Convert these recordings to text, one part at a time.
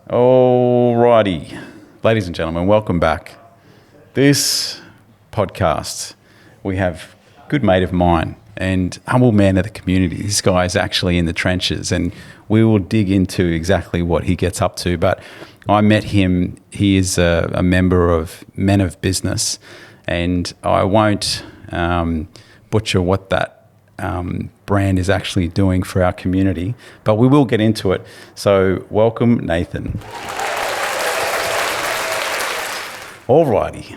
Alrighty, ladies and gentlemen, welcome back. This podcast, we have a good mate of mine and humble man of the community. This guy is actually in the trenches, and we will dig into exactly what he gets up to. But I met him. He is a member of Men of Business, and I won't butcher what that brand is actually doing for our community, but we will get into it. So welcome, Nathan. Alrighty.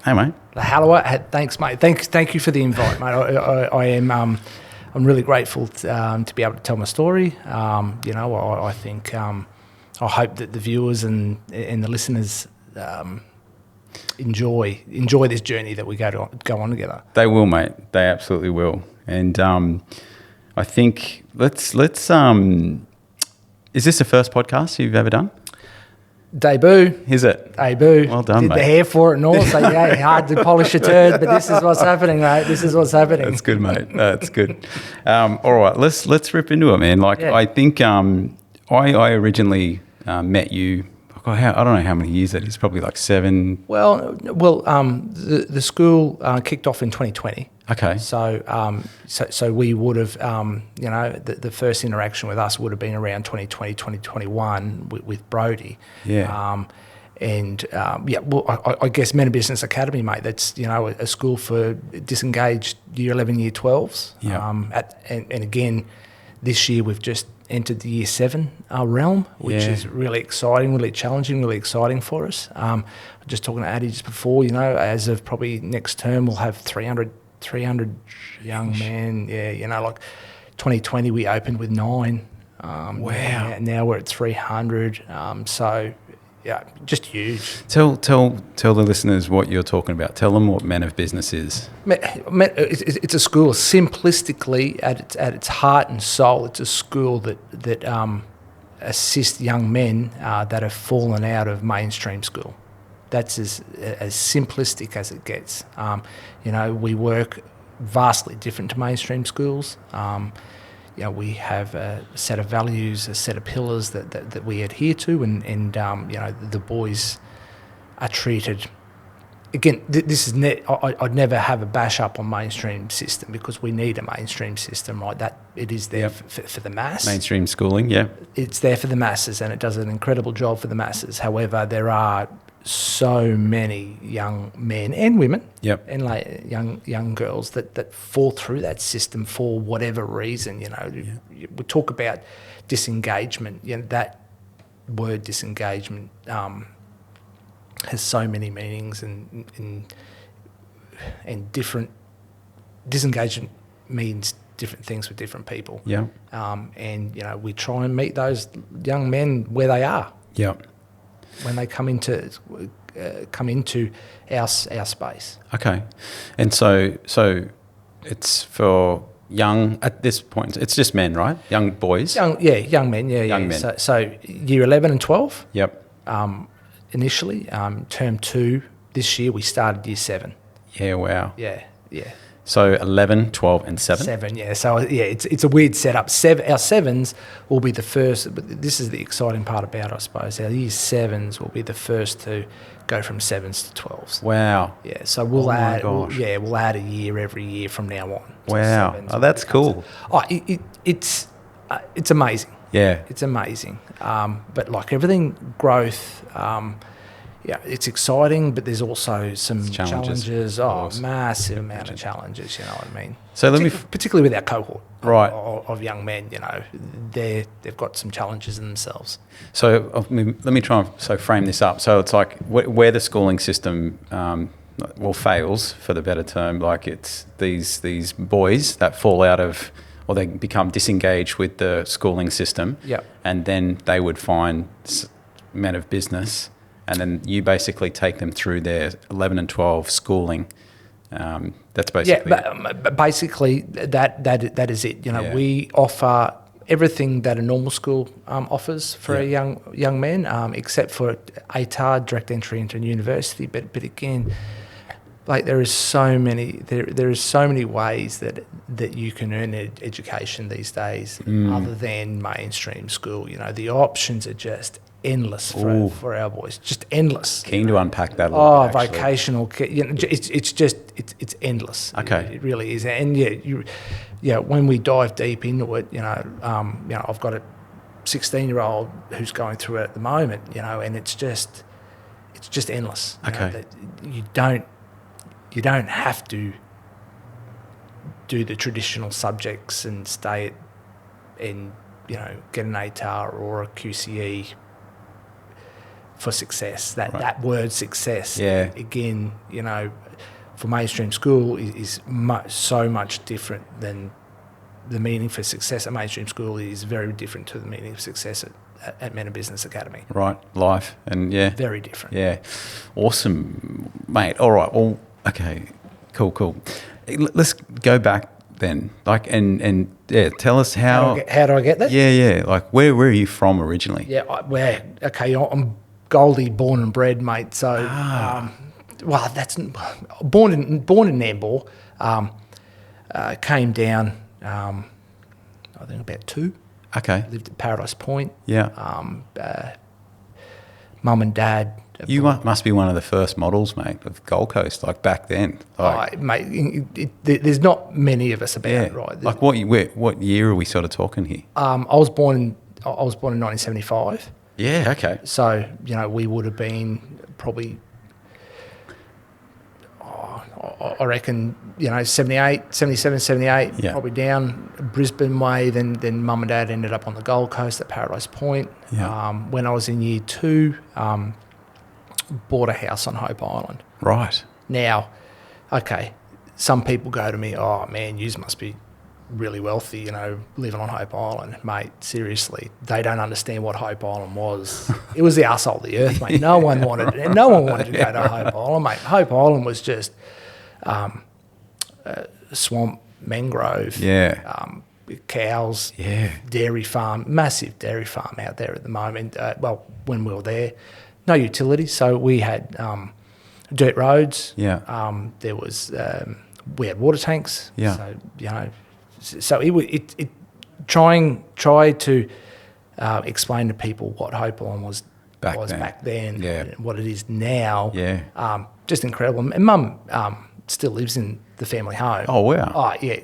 Hey, mate. Hello, thanks, mate. Thank you for the invite, mate. I am I'm really grateful to be able to tell my story. I think I hope that the viewers and the listeners enjoy this journey that we go on together. They will, mate. They absolutely will. And I think let's is this the first podcast you've ever done? Debut. Is it? Debut. Well done, Did mate. the hair for it and all. So yeah, hard to polish a turd, but this is what's happening, mate. This is what's happening. That's good, mate. That's good. All right, let's rip into it, man. Like, yeah. I think I originally met you. I don't know how many years that is. Probably like 7. Well, the school kicked off in 2020. Okay. So we would have, the first interaction with us would have been around 2020, 2021 with Brody. Yeah. I guess Men of Business Academy, mate. That's a school for disengaged year 11, year 12s. Yeah. And again, this year we've just entered the year 7 realm, which is really exciting, really challenging, really exciting for us. Just talking to Addy just before, as of probably next term, we'll have 300 young men. Yeah, like 2020 we opened with 9. Wow. Now we're at 300. So yeah, just huge. Tell the listeners what you're talking about. Tell them what Men of Business is. It's a school, simplistically at its heart and soul. It's a school that assists young men that have fallen out of mainstream school. That's as simplistic as it gets. We work vastly different to mainstream schools. We have a set of values, a set of pillars that we adhere to, and the boys are treated. Again, this is I'd never have a bash up on mainstream system, because we need a mainstream system, right? That it is there for the mass. Mainstream schooling, yeah. It's there for the masses, and it does an incredible job for the masses. However, there are so many young men and women, and young girls that fall through that system for whatever reason. We talk about disengagement. That word disengagement has so many meanings and different. Disengagement means different things for different people. Yeah. We try and meet those young men where they are. Yeah. When they come into our space. Okay, and so it's for young at this point. It's just men, right? Young boys. Young men. Young men. So year 11 and 12. Yep. Initially, term 2 this year we started year 7. Yeah. Wow. Yeah. So 11, 12 and 7? 7, yeah. So, it's a weird setup. Our 7s will be the first, but this is the exciting part about it, I suppose. Our year 7s will be the first to go from 7s to 12s. Wow. Yeah, so we'll add a year every year from now on. Wow. Oh, that's cool. It's amazing. Yeah. It's amazing. But like everything, growth, it's exciting, but there's also some challenges. Massive amount of challenges, you know what I mean? So particularly with our cohort of young men, they've got some challenges in themselves. So let me try and frame this up. So it's like where the schooling system fails, for the better term, like it's these boys that fall out of, or they become disengaged with the schooling system, and then they would find Men of Business. And then you basically take them through their 11 and 12 schooling. That's basically but basically that is it. We offer everything that a normal school offers for a young man, except for ATAR, direct entry into university. But again, like there is so many ways that you can earn education these days, other than mainstream school. The options are just endless Ooh. for our boys, just endless. Keen to unpack that a little bit, actually. Vocational, it's endless. Okay. It really is. And when we dive deep into it, I've got a 16-year-old who's going through it at the moment, and it's just endless. Okay. That you don't have to do the traditional subjects and stay and get an ATAR or a QCE for success. That word success, again, for mainstream school is so much different than the meaning for success at mainstream school is very different to the meaning of success at Men of Business Academy. Right, life, and very different. Yeah, awesome, mate. All right, well, okay, cool. Let's go back then, and tell us how do I get that? Yeah, like where are you from originally? Yeah, I'm Goldie, born and bred, mate. So, that's born in Nambour. Came down, I think about 2. Okay. Lived at Paradise Point. Yeah. Mum and dad. You must be one of the first models, mate, of Gold Coast, like back then. Mate, there's not many of us about, right? Like what year are we sort of talking here? I was born in 1975. Yeah. Okay. So we would have been probably, I reckon, 78, 77, 78, probably down Brisbane way. Then mum and dad ended up on the Gold Coast at Paradise Point. Yeah. When I was in year 2, bought a house on Hope Island. Right. Now, okay, some people go to me, oh man, you must be really wealthy, living on Hope Island. Mate, seriously, they don't understand what Hope Island was. It was the arsehole of the earth, mate. No one wanted to go to Hope Island, mate. Hope Island was just swamp, mangrove, cows, dairy farm, massive dairy farm out there at the moment. When we were there, no utilities, so we had dirt roads. Yeah. There was we had water tanks. Yeah. So it try to explain to people what Hope Island was back then, and what it is now. Yeah. Just incredible. And Mum still lives in the family home. Oh wow. Oh yeah.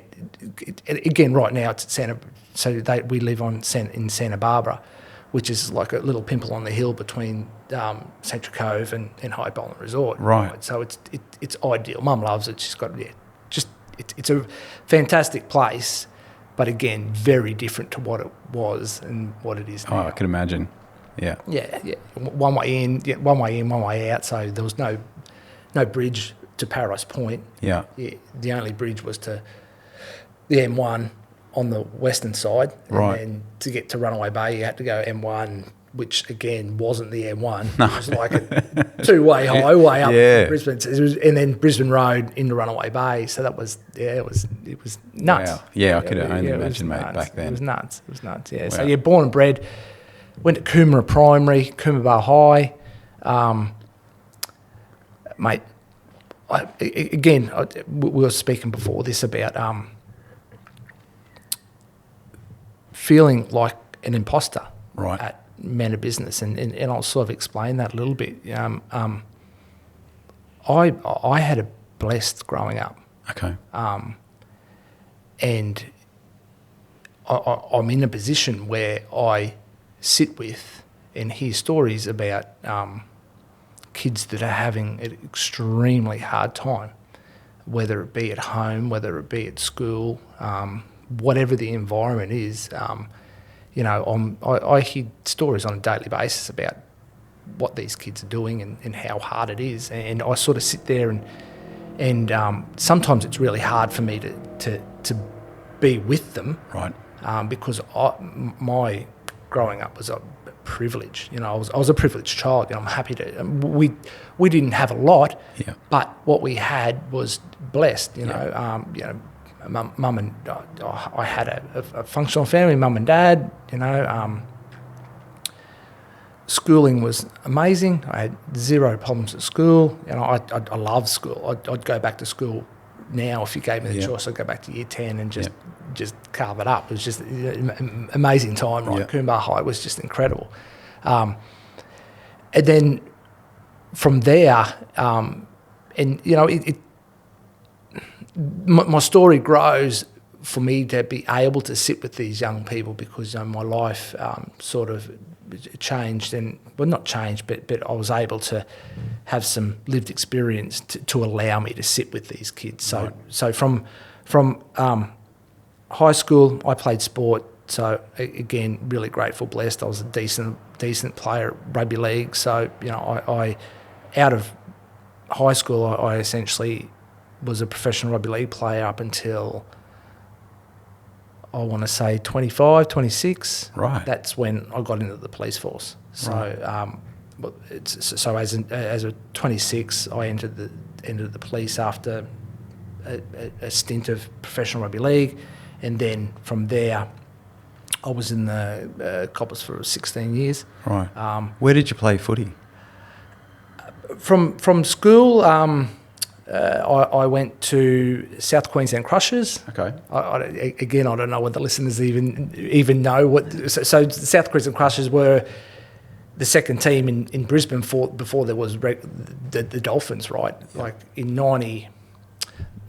Again, right now it's at Santa. So we live in Santa Barbara, which is like a little pimple on the hill between Central Cove and Hope Island Resort. Right. So it's ideal. Mum loves it. She's got it's a fantastic place, but again, very different to what it was and what it is now. Oh, I can imagine. Yeah. Yeah. One way in, one way out. So there was no bridge to Paradise Point. Yeah. The only bridge was to the M1 on the western side. Right. And then to get to Runaway Bay, you had to go M1, which again wasn't the M1. No. It was like a two-way highway up Brisbane. And then Brisbane Road into Runaway Bay. So that was, it was nuts. Wow. Yeah, I could only imagine, mate, back then. It was nuts, yeah. Wow. So born and bred, went to Coomera Primary, Coomera High. Mate, we were speaking before this about feeling like an imposter at Men of Business, and I'll sort of explain that a little bit. I had a blessed growing up. Okay. And I'm in a position where I sit with and hear stories about kids that are having an extremely hard time, whether it be at home, whether it be at school, whatever the environment is. I hear stories on a daily basis about what these kids are doing and how hard it is, and I sort of sit there and sometimes it's really hard for me to be with them, right? Because my growing up was a privilege. I was a privileged child. I'm happy to. We didn't have a lot, but what we had was blessed. Mum and I had a functional family. Mum and dad. Schooling was amazing. I had zero problems at school. I love school. I'd go back to school now if you gave me the choice. I'd go back to year 10 and just carve it up. It was just an amazing time, right? Coomera High was just incredible. And then from there, and you know, my story grows for me to be able to sit with these young people because my life sort of changed, and well, not changed, but I was able to have some lived experience to allow me to sit with these kids. So from high school, I played sport. So again, really grateful, blessed. I was a decent player at rugby league. So you know, I out of high school, I essentially was a professional rugby league player up until, I want to say 25, 26. Right. That's when I got into the police force. So, right. So as a 26, I entered the police after a stint of professional rugby league, and then from there, I was in the coppers for 16 years. Right. Where did you play footy? From school, I went to South Queensland Crushers. Okay. Again, I don't know what the listeners even know what. So the South Queensland Crushers were the second team in Brisbane before there was the Dolphins, right? Yeah. Like in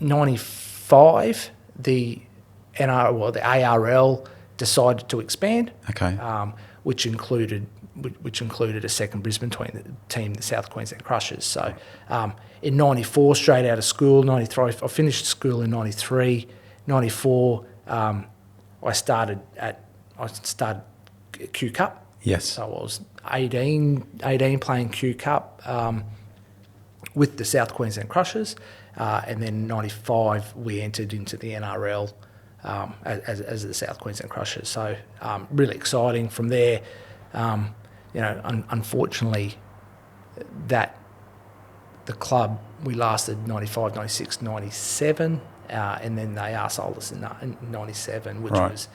95, the ARL decided to expand. Okay. Which included a second Brisbane team, the South Queensland Crushers. So in 94, straight out of school, 93, I finished school in 93. 94, I started Q Cup. Yes. So I was 18 playing Q Cup with the South Queensland Crushers. And then in 95, we entered into the NRL as the South Queensland Crushers. So really exciting. From there, you know, unfortunately, the club, we lasted 95, 96, 97, and then they arseholed us in 97, which right. was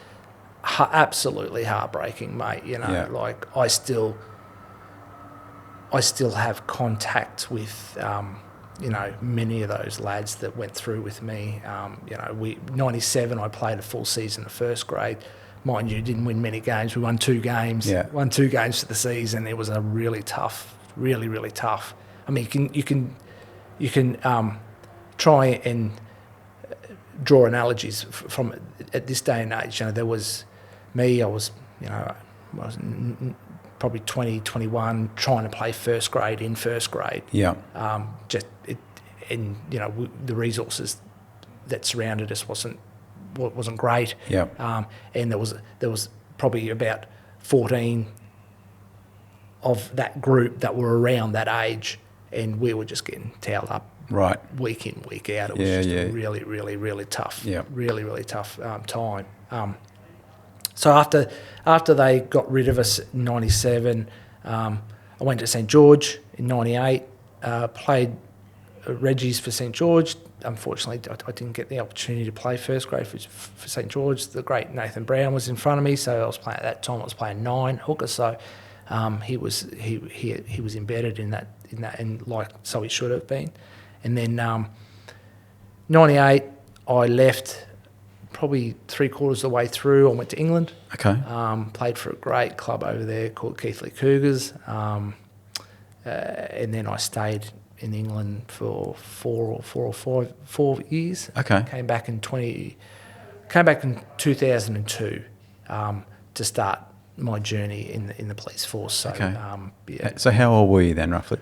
absolutely heartbreaking, mate. You know, yeah. like I still have contact with, you know, many of those lads that went through with me. You know, 97, I played a full season of first grade. Mind you, didn't win many games. We won 2 games. Yeah. Won 2 games for the season. It was a really tough, really tough. I mean, you can try and draw analogies from at this day and age. You know, there was me. I was, you know, probably 20, 21, trying to play first grade in first grade. Yeah. And you know, the resources that surrounded us wasn't great. Yeah. And there was probably about 14 of that group that were around that age, and we were just getting towed up. Right. Week in, week out. It was a really tough. Yeah. Really tough time. So after they got rid of us in 97, I went to St George in 98. Played Reggie's for St George. Unfortunately, I didn't get the opportunity to play first grade for St George. The great Nathan Brown was in front of me, so I was playing at that time. I was playing 9 hooker, so he was embedded in that, and like so he should have been. And then 98, I left probably 3/4 of the way through. I went to England. Okay. Played for a great club over there called Keighley Cougars, and then I stayed in England for 4 or 5 years. Okay. Came back in 2002 to start my journey in the police force. So, Okay. Yeah. So how old were you then, roughly?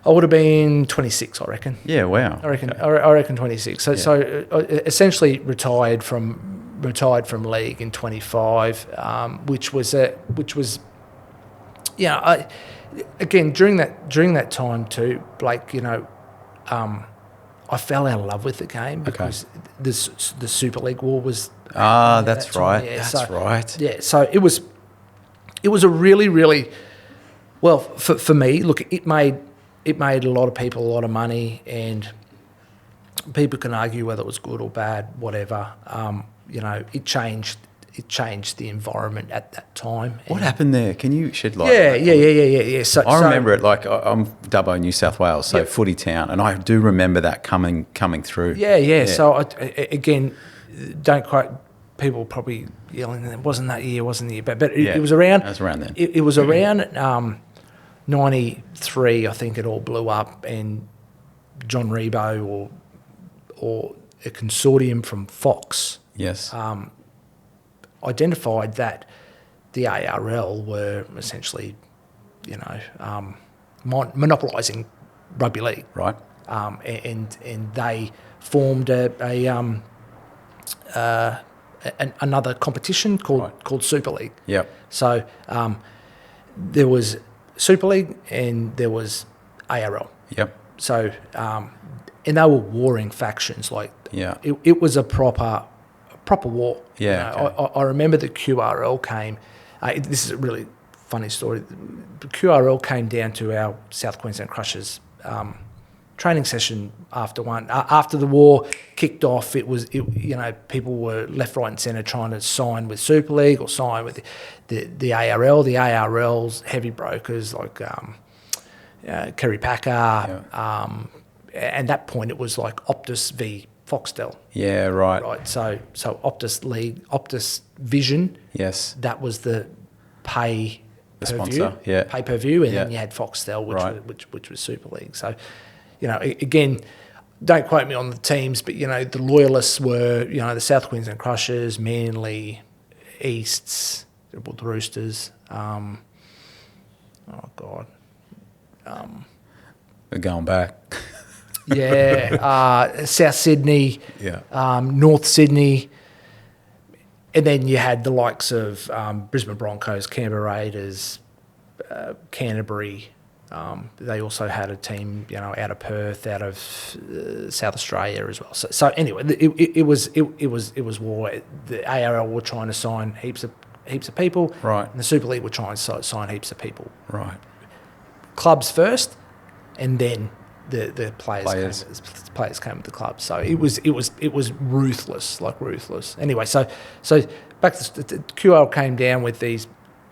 I would have been 26, I reckon. Yeah. Wow. I reckon. Okay. I reckon 26. So, Yeah. so I essentially retired from league in 25, which was yeah. Again, during that time too, Blake, you know, I fell out of love with the game because the Super League war was. That's right. Yeah, That's right. Yeah, so it was a really well for me. Look, it made a lot of people a lot of money, and people can argue whether it was good or bad, whatever. You know, it changed the environment at that time. What happened there? Can you shed light? Yeah. So I remember it like I'm Dubbo, New South Wales, so Yep. footy town, and I do remember that coming through. Yeah. So again, don't quote people probably yelling. It wasn't that year, but it was around. It was around then. It was around '93, I think it all blew up, and John Rebo or a consortium from Fox Yes. identified that the ARL were essentially, monopolising rugby league, Right. and they formed another competition called Super League. Yep. So there was Super League and there was ARL. Yep. So and they were warring factions. Like Yeah. it was a proper war. Yeah, okay. I remember the QRL came. This is a really funny story. The QRL came down to our South Queensland Crushers training session after the war kicked off. People were left, right, and centre trying to sign with Super League or sign with the ARL. The ARL's heavy brokers like Kerry Packer. Yeah. At that point, it was like Optus v Foxtel. Yeah, right. Right. So Optus League, Optus Vision. Yes. That was the pay The per sponsor, view, yeah. pay per view, and Yeah. then you had Foxtel, Right. which was Super League. So, again, don't quote me on the teams, but the loyalists were the South Queensland Crushers, Manly, Easts, the Roosters. Oh God. We're going back. Yeah, South Sydney, Yeah. North Sydney, and then you had the likes of Brisbane Broncos, Canberra Raiders, Canterbury. They also had a team, out of Perth, out of South Australia as well. So anyway, it was war. The ARL were trying to sign heaps of people, Right. And the Super League were trying to sign heaps of people. Right. Clubs first, and then the Players. players came with the club. So it was ruthless, like ruthless. Anyway, so back to the QL came down with these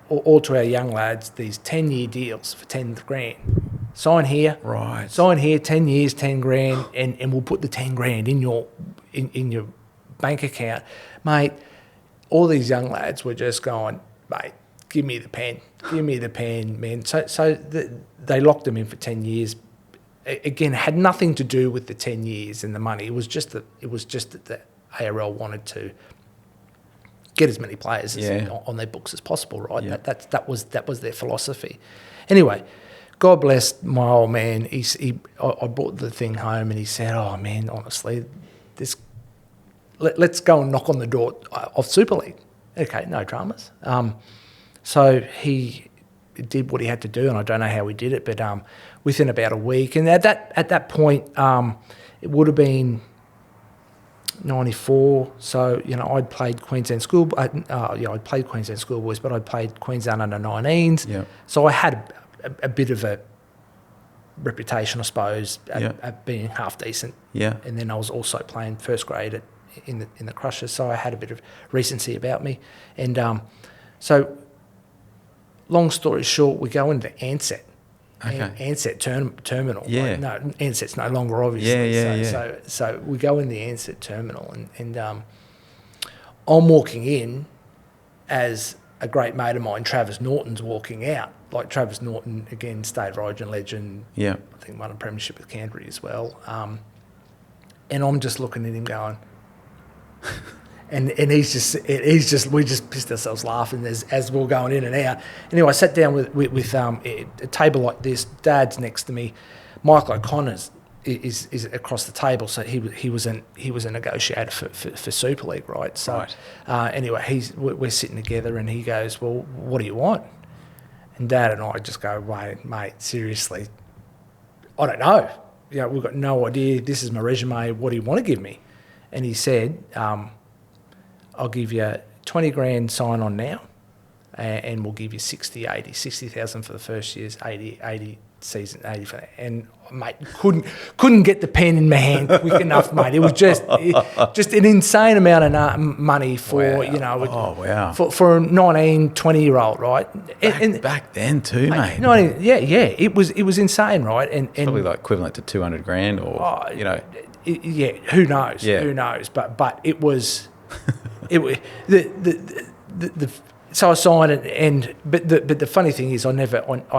all to our young lads, these 10-year deals for 10 grand. Sign here, Right. Sign here, 10 years, 10 grand, and we'll put the 10 grand in your bank account, mate. All these young lads were just going, mate, give me the pen, man. So they locked them in for 10 years. Again, it had nothing to do with the 10 years and the money. It was just that the ARL wanted to get as many players on their books as possible, right? Yeah. That was their philosophy. Anyway, God bless my old man. I brought the thing home and he said, "Oh man, honestly, let's go and knock on the door of Super League." Okay, no dramas. So he did what he had to do, and I don't know how he did it, but within about a week, and at that point, it would have been 94. So I'd played Queensland school. I'd played Queensland schoolboys, but I'd played Queensland under-19s. Yeah. So I had a bit of a reputation, I suppose, at being half decent. Yeah. And then I was also playing first grade in the Crushers, so I had a bit of recency about me. And so, long story short, we go into Ansett. Okay. Ansett terminal. Yeah. No, Ansett's no longer, obviously. Yeah. So we go in the Ansett terminal, and I'm walking in as a great mate of mine, Travis Norton's walking out. Like Travis Norton, again, State of Origin legend. Yeah. I think won a premiership with Canterbury as well. And I'm just looking at him going, and we just pissed ourselves laughing as we were going in and out. Anyway, I sat down with a table like this. Dad's next to me. Michael O'Connor's is across the table, so he was a negotiator for Super League, right? So Right. Anyway, we're sitting together, and he goes, "Well, what do you want?" And Dad and I just go, "Wait, mate, seriously, I don't know. We've got no idea. This is my resume. What do you want to give me?" And he said, "I'll give you 20 grand sign on now, and we'll give you 60,000 for the first year's 80 season, 80 for that." And mate, couldn't get the pen in my hand quick enough, mate. It was just an insane amount of money for Wow. for a 19, 20-year-old, right? Back then too, mate. It was insane, right? And Probably like equivalent to 200 grand or, who knows? Yeah. Who knows? But it was the So I signed it, but the funny thing is, I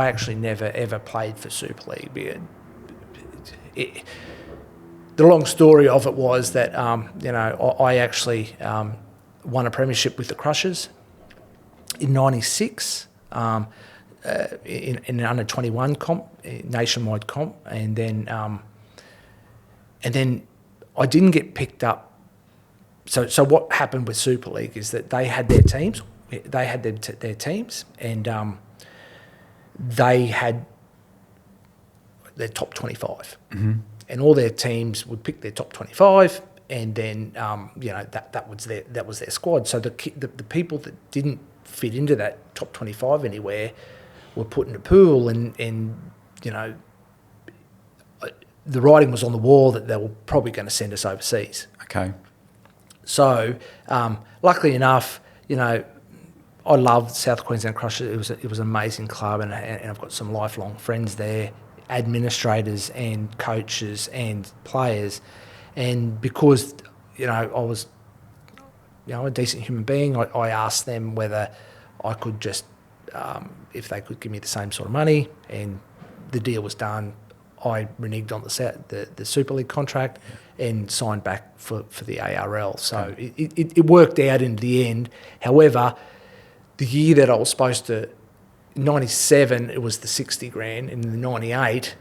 actually never ever played for Super League. The long story of it was that I actually won a premiership with the Crushers in '96 in an under 21 comp, nationwide comp, and then I didn't get picked up. So what happened with Super League is that they had their teams. They had their teams, and they had their top 25, and all their teams would pick their top 25, and then that was their squad. So the people that didn't fit into that top 25 anywhere were put in a pool, and the writing was on the wall that they were probably going to send us overseas. Okay. So luckily enough, I loved South Queensland Crushers. It was an amazing club, and I've got some lifelong friends there, administrators and coaches and players. And because I was a decent human being, I asked them whether I could just if they could give me the same sort of money, and the deal was done. I reneged on the Super League contract and signed back for the ARL. So it worked out in the end. However, the year that I was supposed to, 97, it was the 60 grand, and the 98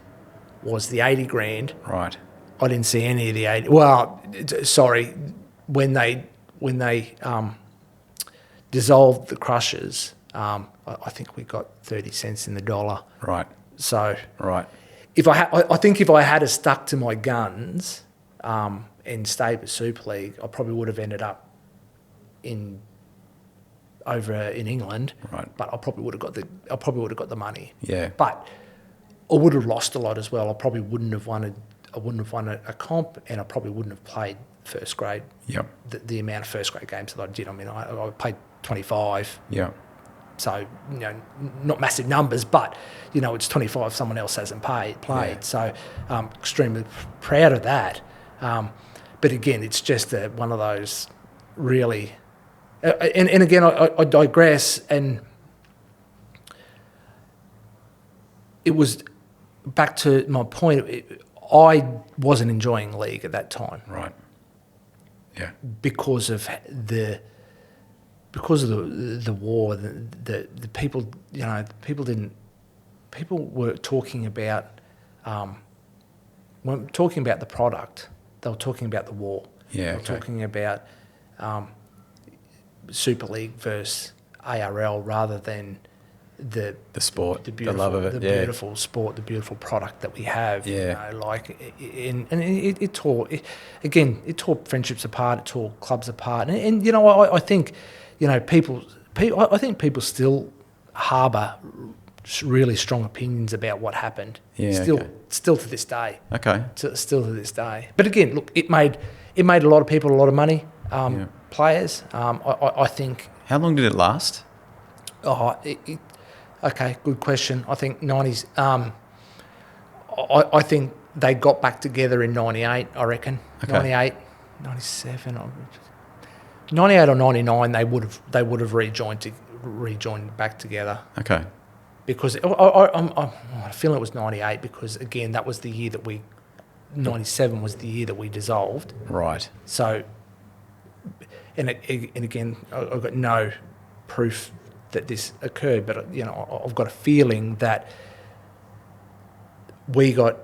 was the 80 grand. Right. I didn't see any of the 80. Well, sorry, when they dissolved the Crushers, I think we got 30 cents in the dollar. Right. So right. I think if I had stuck to my guns and stayed with Super League, I probably would have ended up over in England. Right. But I probably would have got the money. Yeah. But I would have lost a lot as well. I probably wouldn't have won a comp, and I probably wouldn't have played first grade. Yep. The amount of first grade games that I did. I mean, I played 25. Yeah. So, not massive numbers, but, it's 25 someone else hasn't played. Yeah. So, extremely proud of that. But again, it's just one of those really... and again, I digress, and it was back to my point. I wasn't enjoying league at that time. Right. Yeah. Because of the war, the people, people were talking about, weren't talking about the product. They were talking about the war. Yeah. They were talking about Super League versus ARL rather than the sport, the beautiful, the love of it, the beautiful sport, the beautiful product that we have. Yeah. It tore friendships apart, it tore clubs apart, and I think, people still harbour really strong opinions about what happened. Yeah. Still to this day. Okay. Still to this day. But again, look, it made a lot of people a lot of money. Players. I think. How long did it last? Okay, good question. I think 90s. I think they got back together in 98, I reckon. Okay. 98, 97, 98 or 99, they would have rejoined back together. Okay. Because I feel it was 98 because, again, that was the year that 97 was the year that we dissolved. Right. So, and again, I've got no proof that this occurred, but I've got a feeling that we got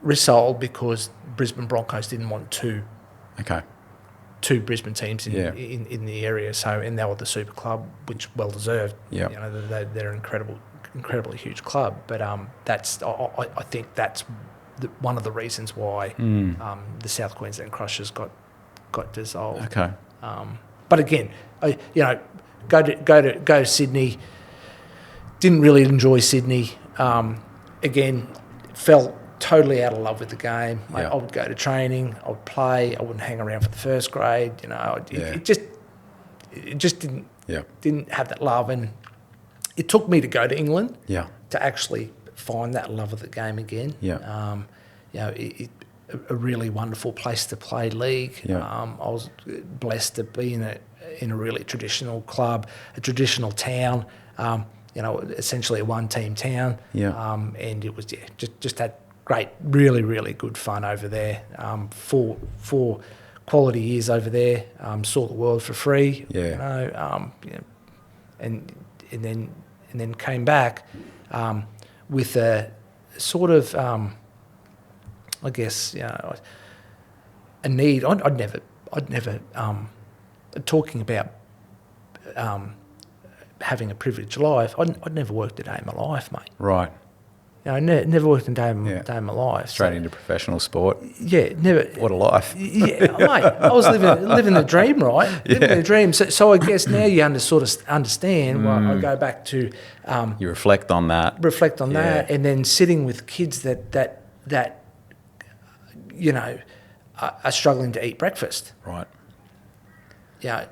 resold because Brisbane Broncos didn't want two Brisbane teams in the area. So, and they were the Super Club, which well deserved. Yeah, they're an incredibly huge club. But that's I think that's one of the reasons why the South Queensland Crushers got dissolved. Okay. But again, go to Sydney. Didn't really enjoy Sydney. Again, fell totally out of love with the game. Yeah. I would go to training. I would play. I wouldn't hang around for the first grade. It just didn't have that love. And it took me to go to England. Yeah. To actually find that love of the game again. Yeah. A really wonderful place to play league. Yeah. I was blessed to be in in a really traditional club, a traditional town. Essentially a one-team town. Yeah. And it was just had great, really, really good fun over there. Four quality years over there. Saw the world for free. Yeah. And then came back with a sort of I guess a need. I'd never talking about having a privileged life. I'd never worked a day in my life, mate. Right. Never worked a day in my life. Straight into professional sport. Yeah, never. What a life. Yeah, mate. I was living the dream, right? Living the dream. So I guess now you sort of understand. Well, I go back to you reflect on that. That, and then sitting with kids that are struggling to eat breakfast. Right. Yeah.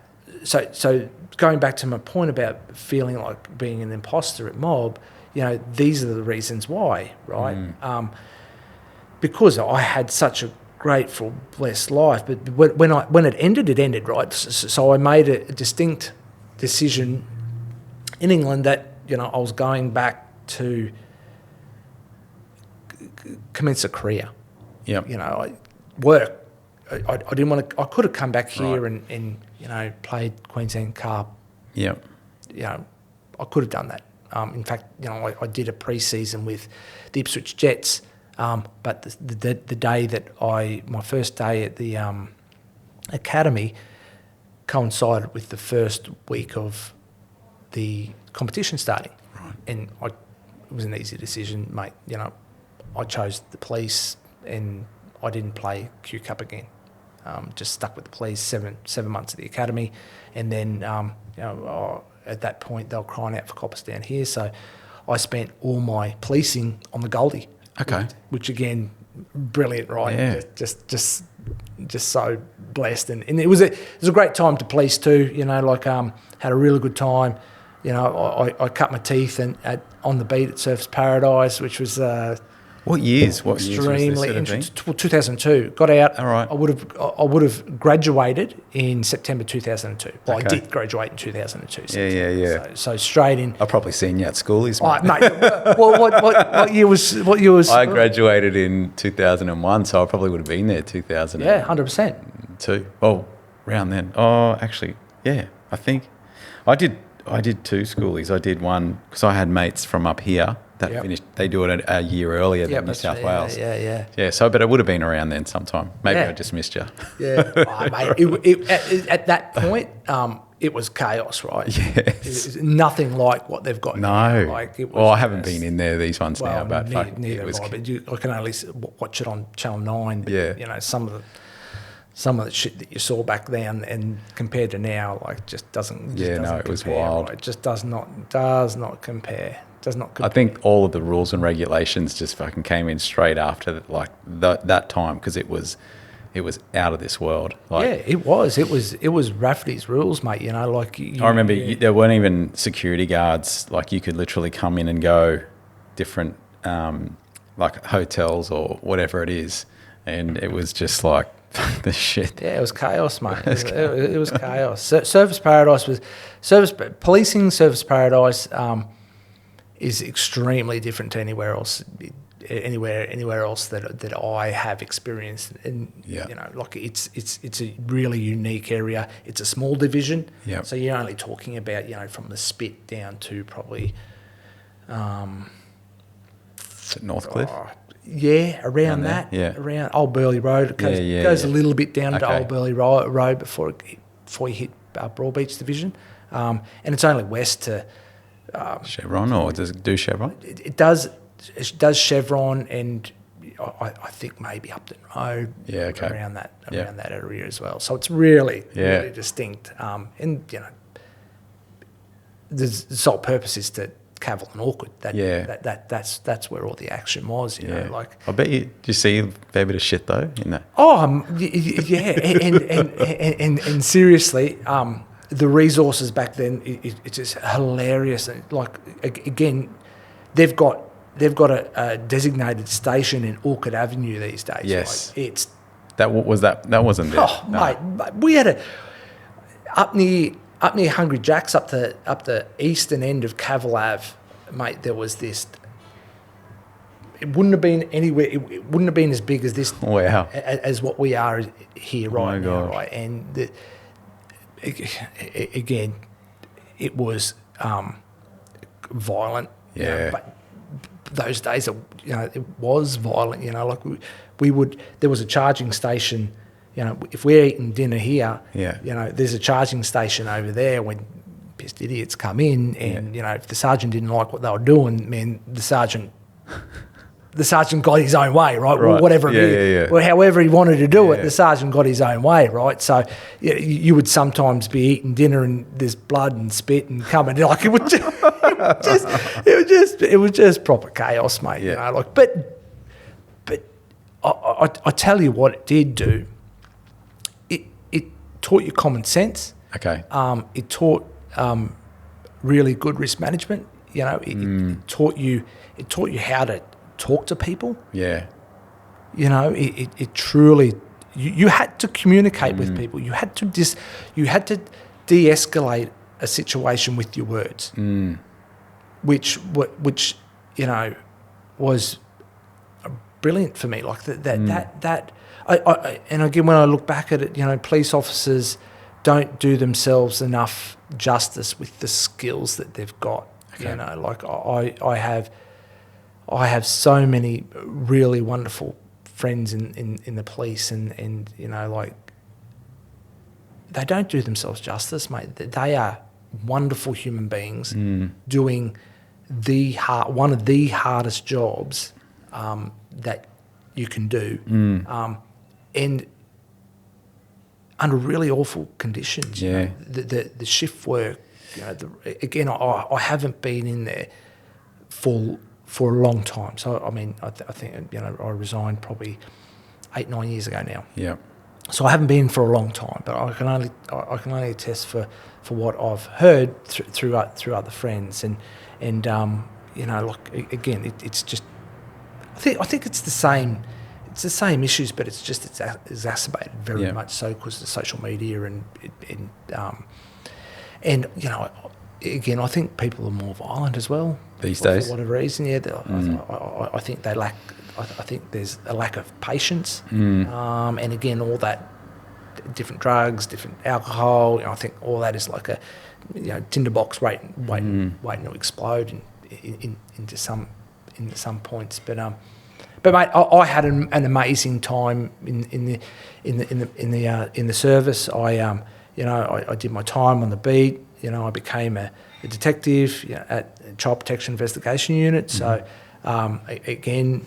So going back to my point about feeling like being an imposter at mob, these are the reasons why, right? Because I had such a grateful, blessed life, but when it ended, right? So I made a distinct decision in England that I was going back to commence a career. Yeah. Work. I didn't want to. I could have come back here and played Queensland Cup. Yeah. I could have done that. In fact, I did a pre-season with the Ipswich Jets. But the day that my first day at the academy coincided with the first week of the competition starting. Right. And it was an easy decision, mate. I chose the police and I didn't play Q Cup again. Just stuck with the police 7 months at the academy, and then at that point they were crying out for coppers down here, so I spent all my policing on the Goldie. Okay. Which again, brilliant, right? Yeah. Just so blessed, and it was a great time to police too. Had a really good time. I cut my teeth on the beat at Surfers Paradise, which was What years? Extremely interesting. 2002. Got out. All right. I would have graduated in September 2002. Well, Okay. I did graduate in 2002. Yeah. So straight in. I've probably seen you at schoolies, mate. Mate. What year was? I graduated in 2001, so I probably would have been there 2002. Yeah, 100%. Oh, around then. Oh, actually, yeah. I think I did 2 schoolies. I did one because I had mates from up here that finished. They do it a year earlier than New South Wales. Yeah. So, but it would have been around then sometime. Maybe I just missed you. Yeah. Mate, at that point, it was chaos, right? Yes. It was nothing like what they've got now. Like, it was I haven't been in there these ones now, but neither have I. But I can only watch it on Channel 9. But, some of the shit that you saw back then and compared to now, like, just doesn't. It was wild. Right? It just does not compare. Does not compare. I think all of the rules and regulations just fucking came in straight after that time, because it was out of this world. It was Rafferty's rules, mate. I remember there weren't even security guards. Like, you could literally come in and go different like hotels or whatever it is, and it was just like the shit. Yeah, it was chaos, mate. It was chaos. Surfers Paradise policing. Surfers Paradise is extremely different to anywhere else that I have experienced. And it's a really unique area. It's a small division. Yep. So you're only talking about from the Spit down to probably Northcliff. Around that. Yeah. Around Old Burley Road. It goes a little bit down to Old Burley Road before you hit Broadbeach Division. And it's only west to Chevron, or does it do Chevron? It does Chevron, and I think maybe Upton Road. Yeah, okay. Around that area as well. So it's really distinct. And the sole purpose is to Cavill and Awkward. That's where all the action was. You know, like, I bet you. Do you see a fair bit of shit though in that? Oh, yeah, and seriously, the resources back then, it's just hilarious. And like, again, they've got a designated station in Orchard Avenue these days. Yes, like, it's that wasn't there. Oh, no. Mate, we had up near Hungry Jack's, up the eastern end of Cavill Ave, mate, there was this. It wouldn't have been anywhere. It wouldn't have been as big as this. Wow. As what we are here right now, gosh. right? And again, it was violent. Yeah. You know, but those days, it was violent. You know, like we would. There was a charging station. You know, if we're eating dinner here, Yeah. you know, there's a charging station over there when pissed idiots come in, and you know, if the sergeant didn't like what they were doing, man, the sergeant got his own way, right? Right. Whatever it Yeah, is, yeah, yeah. well, however he wanted to do it, Yeah. the sergeant got his own way, right? So you would sometimes be eating dinner and there's blood and spit and coming, like it was just proper chaos, mate. Yeah. You know, like, but I tell you what it did do. It taught you common sense. Okay. It taught really good risk management. You know, it taught you how to talk to people. Yeah. You know, it truly. You had to communicate with people. You had to de-escalate a situation with your words, which you know was brilliant for me. Like that. And again, when I look back at it, you know, police officers don't do themselves enough justice with the skills that they've got. Okay. You know, like I have so many really wonderful friends in the police, and you know, like they don't do themselves justice, mate. They are wonderful human beings doing one of the hardest jobs that you can do, and under really awful conditions. Yeah. You know, the shift work. You know, again, I haven't been in there for a long time. So I mean, I think you know, I resigned probably 8-9 years ago now. Yeah. So I haven't been for a long time, but I can only attest for what I've heard through other friends, and you know, like again, it's just I think it's the same. It's the same issues, but it's exacerbated very much so because of social media and you know, again, I think people are more violent as well these days for whatever reason. Yeah, I think they lack. I think there's a lack of patience, and again, all that different drugs, different alcohol. You know, I think all that is like a tinderbox waiting to explode into some points, but mate, I had an amazing time in the service. I did my time on the beat. You know, I became a detective at a Child Protection Investigation Unit. So again,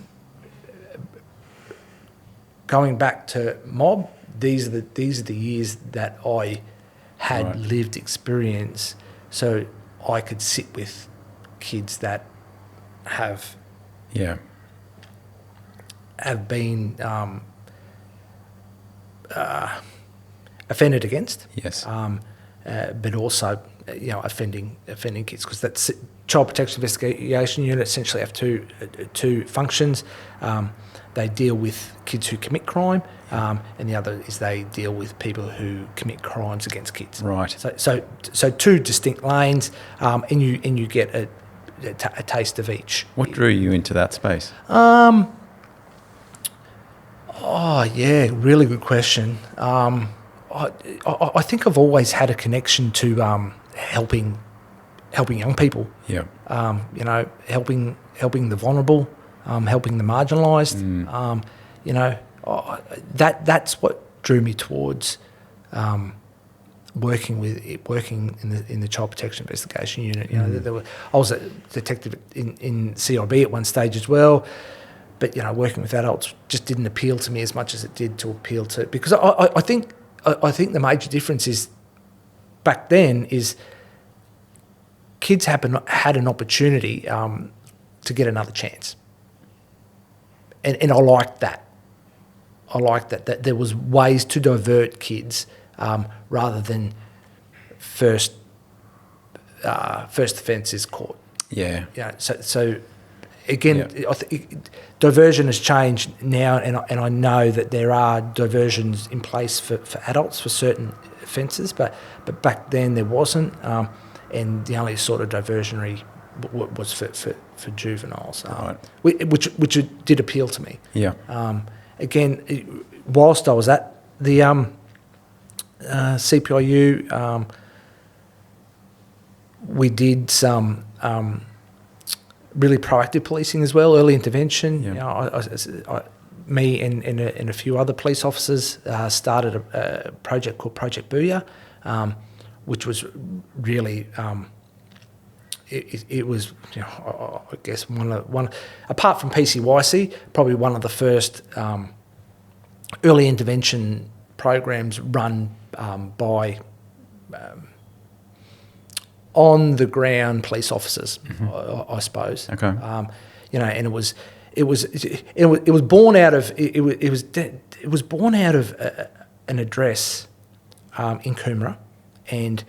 going back to mob, these are the years that I had lived experience, so I could sit with kids that have been offended against. Yes. But also, you know, offending kids, because that's Child Protection Investigation Unit essentially have two functions. They deal with kids who commit crime, and the other is they deal with people who commit crimes against kids. Right. So two distinct lanes, and you get a taste of each. What drew you into that space? Oh yeah, really good question. I think I've always had a connection to helping young people. Yeah. You know, helping the vulnerable, helping the marginalised. You know, that's what drew me towards working in the Child Protection Investigation Unit. You know, I was a detective in CIB at one stage as well. But, you know, working with adults just didn't appeal to me as much as it did to appeal to... Because I think the major difference is, back then, is kids had an opportunity to get another chance. And I liked that. That there was ways to divert kids rather than first offence is caught. Yeah. You know, so again, I think diversion has changed now, and I know that there are diversions in place for adults for certain offences, but back then there wasn't, and the only sort of diversionary was for juveniles, Right. which did appeal to me. Yeah. Again, whilst I was at the CPIU, we did some really proactive policing as well, early intervention. Yeah. You know, me and a few other police officers started a project called Project Booyah, which was really it was, you know, I guess one apart from PCYC, probably one of the first early intervention programs run by on the ground police officers, I suppose. Okay. You know, and it was born out of it was born out of an address in Coomera, and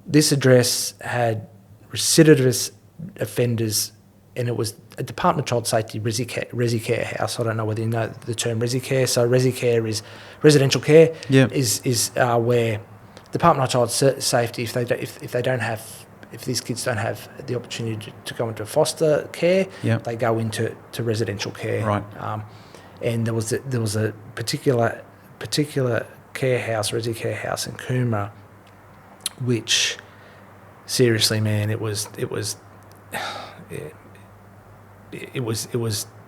this address had recidivist offenders, and it was a Department of Child Safety resi care house. I don't know whether you know the term resi care. So resi care is residential care. Yeah. Is where Department of Child Safety, if these kids don't have the opportunity to go into foster care, Yep. they go into residential care. Right. And there was a particular care house, resi care house in Coomera, which seriously, man, it was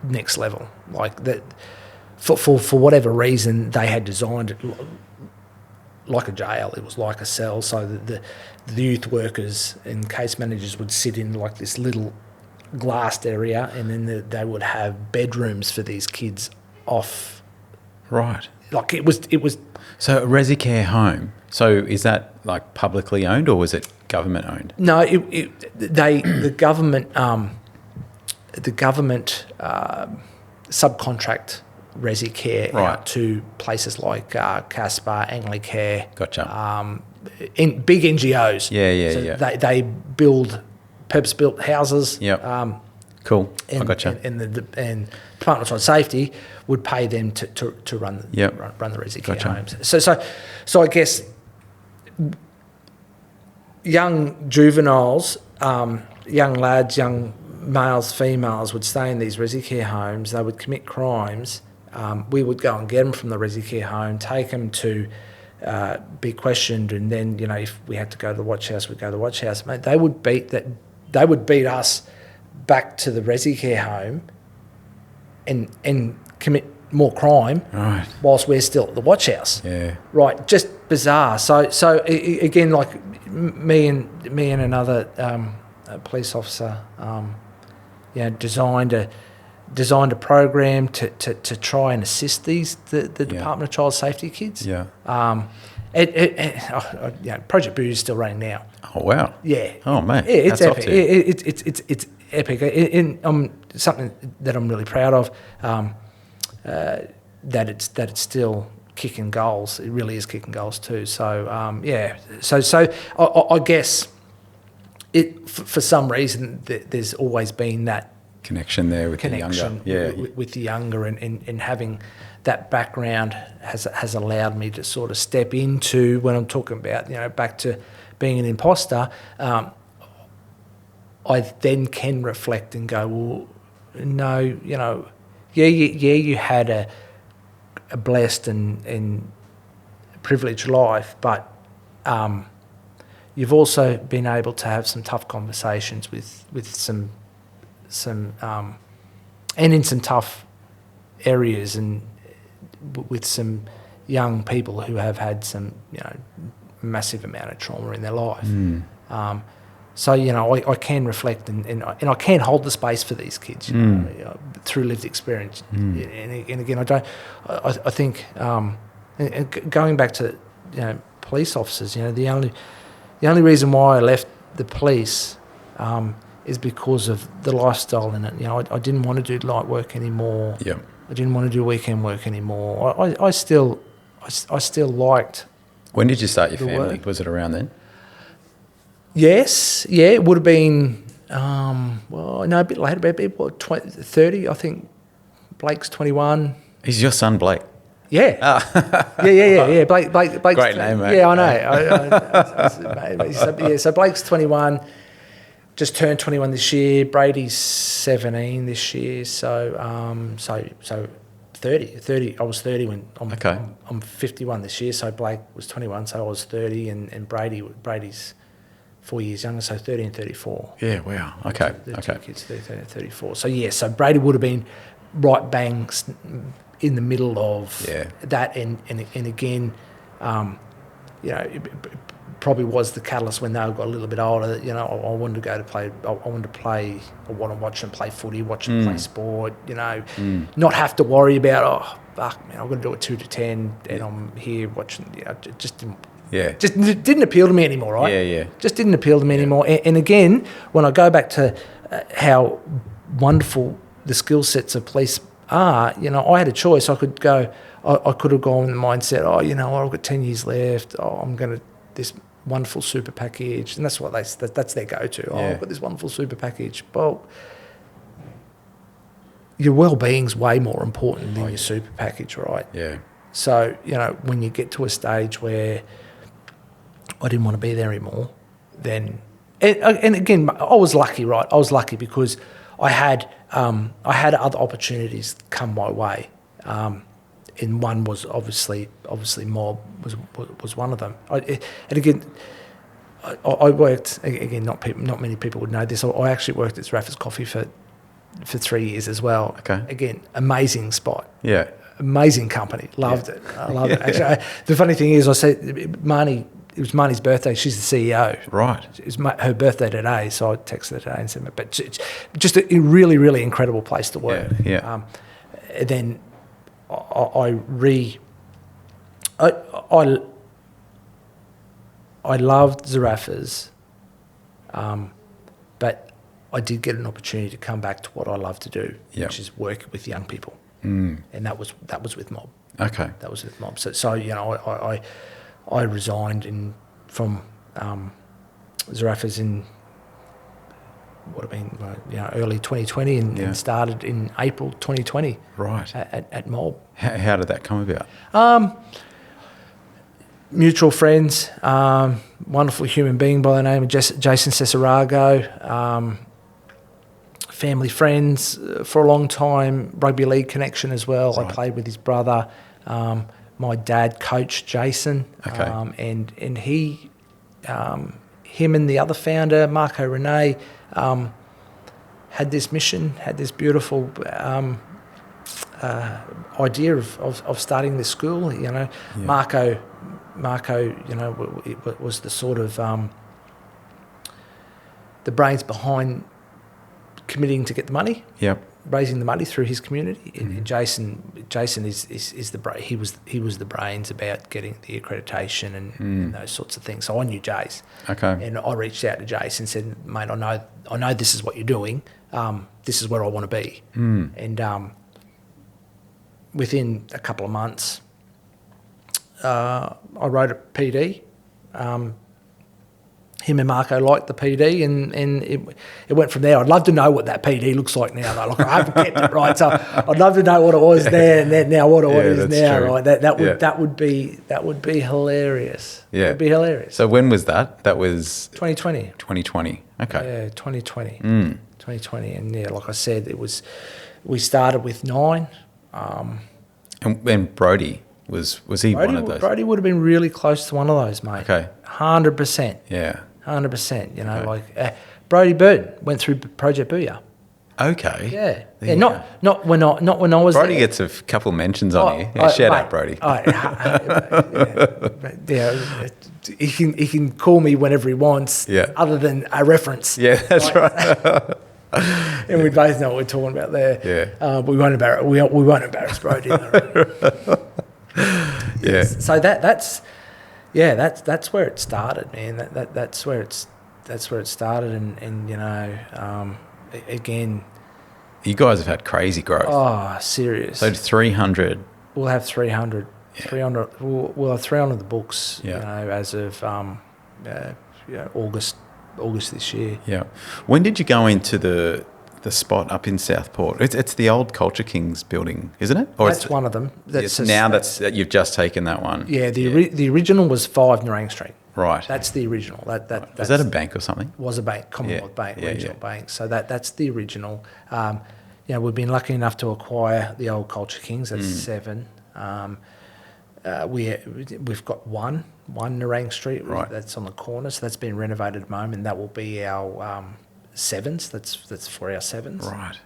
next level. Like that, for whatever reason, they had designed it like a jail. It was like a cell, so that the youth workers and case managers would sit in like this little glassed area, and then they would have bedrooms for these kids off. Right. Like it was. So a resi care home. So is that like publicly owned or was it government owned? No, the government subcontract resi care Right. out to places like Caspar, Anglicare. Gotcha. In big NGOs. Yeah, So yeah. they build purpose-built houses. Yep. Cool. And, I gotcha. And Department of Child Safety would pay them to run Yep. run the resi Gotcha. care homes. So I guess young juveniles, young lads, young males, females would stay in these resi care homes. They would commit crimes. We would go and get them from the resi care home, take them to be questioned, and then, you know, if we had to go to the watch house, we'd go to the watch house. Mate, they would beat us back to the resi care home and commit more crime, Right. whilst we're still at the watch house. Yeah. Right, just bizarre. So again, like me and another police officer, you know, designed a program to try and assist the Department of Child Safety kids. Yeah. Project Boo is still running now. Oh, wow. Yeah. Oh, man. Yeah, it's Hats off epic. to you. It's epic. Something that I'm really proud of. That it's still kicking goals. It really is kicking goals too. So yeah. So I guess for some reason there's always been that Connection there with the younger. Yeah. with the younger, and having that background has allowed me to sort of step into, when I'm talking about, you know, back to being an imposter, I then can reflect and go, well, no, you know, you had a blessed and privileged life, but you've also been able to have some tough conversations with some and in some tough areas, and with some young people who have had some, you know, massive amount of trauma in their life. So, you know, I can reflect and I can hold the space for these kids, you know, through lived experience. And again, I think and going back to, you know, police officers, you know, the only reason why I left the police is because of the lifestyle in it. You know, I didn't want to do light work anymore. Yeah. I didn't want to do weekend work anymore. I still liked. When did you start your The family? work. Was it around then? Yes, yeah, it would have been, well, no, a bit later, about 30, I think. Blake's 21. Is your son Blake? Yeah. Yeah. Blake's Great name, mate. Yeah, I know. So Blake's 21, just turned 21 this year. Brady's 17 this year. So 30. I was 30 when I'm 51 this year. So Blake was 21, so I was 30, and Brady's 4 years younger, so 30 and 34. Yeah, wow. Okay. The two kids, 30 and 34. So so Brady would have been right bang in the middle of that, and again, it probably was the catalyst when they got a little bit older. I wanted to go to play. I wanted to play. I want to watch them play footy, watch them play sport. Not have to worry about fuck man, I've got to do it 2 to 10, and I'm here watching. It just didn't appeal to me anymore, right? Yeah. Just didn't appeal to me anymore. And again, when I go back to how wonderful the skill sets of police are, I had a choice. I could go. I could have gone with the mindset. I've got 10 years left. I'm going to this wonderful super package, and that's what that's their go-to. I've got this wonderful super package. Well, your well-being's way more important than your super package, right? Yeah. So when you get to a stage where I didn't want to be there anymore, then and again, I was lucky, right? I was lucky because I had other opportunities come my way, and one was obviously mob was one of them. I worked again. Not many people would know this. I actually worked at Raffers Coffee for 3 years as well. Okay. Again, amazing spot. Yeah. Amazing company. Loved it. I loved it. Actually, the funny thing is, I said Marnie. It was Marnie's birthday. She's the CEO. Right. It was her birthday today, so I texted her today and said, but it's just a really, really incredible place to work. Yeah. Then I loved Zarafas, but I did get an opportunity to come back to what I love to do, which is work with young people, and that was with Mob. Okay. That was with Mob. So I resigned from Zarafas in what have been early 2020 and started in April 2020. Right. At Mob. How did that come about? Mutual friends, wonderful human being by the name of Jason Cesarago, family friends for a long time, rugby league connection as well. Right. I played with his brother. My dad coached Jason, and he, him and the other founder, Marco Rene, had this mission, had this beautiful idea of starting this school. Marco, it was the sort of the brains behind committing to get the money. Yep. Raising the money through his community. And Jason is the he was the brains about getting the accreditation and those sorts of things. So I knew Jace. Okay. And I reached out to Jace and said, mate, I know this is what you're doing. This is where I want to be. And within a couple of months, I wrote a PD. Him and Marco liked the PD, and it went from there. I'd love to know what that PD looks like now, though. Like, I haven't kept it, right? So I'd love to know what it was there and now what it is now, true. Right? That would be hilarious. Yeah, it would be hilarious. So when was that? That was 2020. 2020. Okay. Yeah, 2020. 2020, and like I said, we started with 9. And Brody. Was he one of those? Brody would have been really close to one of those, mate. Okay. 100%. Yeah. 100%. Brody Burton went through Project Booyah. Okay. Yeah. Not when I was Brody there. gets a couple mentions on here. Shout out, Brody. He can call me whenever he wants. Yeah. Other than a reference. Yeah, that's right. And we both know what we're talking about there. Yeah. We won't embarrass Brody. Yeah. So that's where it started, man. That's where it started, and again. You guys have had crazy growth. Oh, serious. So 300. We'll have 300. Yeah. 300. We'll have 300 the books. Yeah. As of August this year. Yeah. When did you go into the the spot up in Southport? It's the old Culture Kings building, isn't it? Or That's one of them. That you've just taken that one. Yeah, the original was 5 Nerang Street. Right. That's the original. Was that a bank or something? Was a bank, Commonwealth Bank, regional yeah. bank. So that's the original. We've been lucky enough to acquire the old Culture Kings. That's 7. We've got one Nerang Street. Right. That's on the corner. So that's been renovated at the moment. That will be our 7s. That's for our 7s. Right.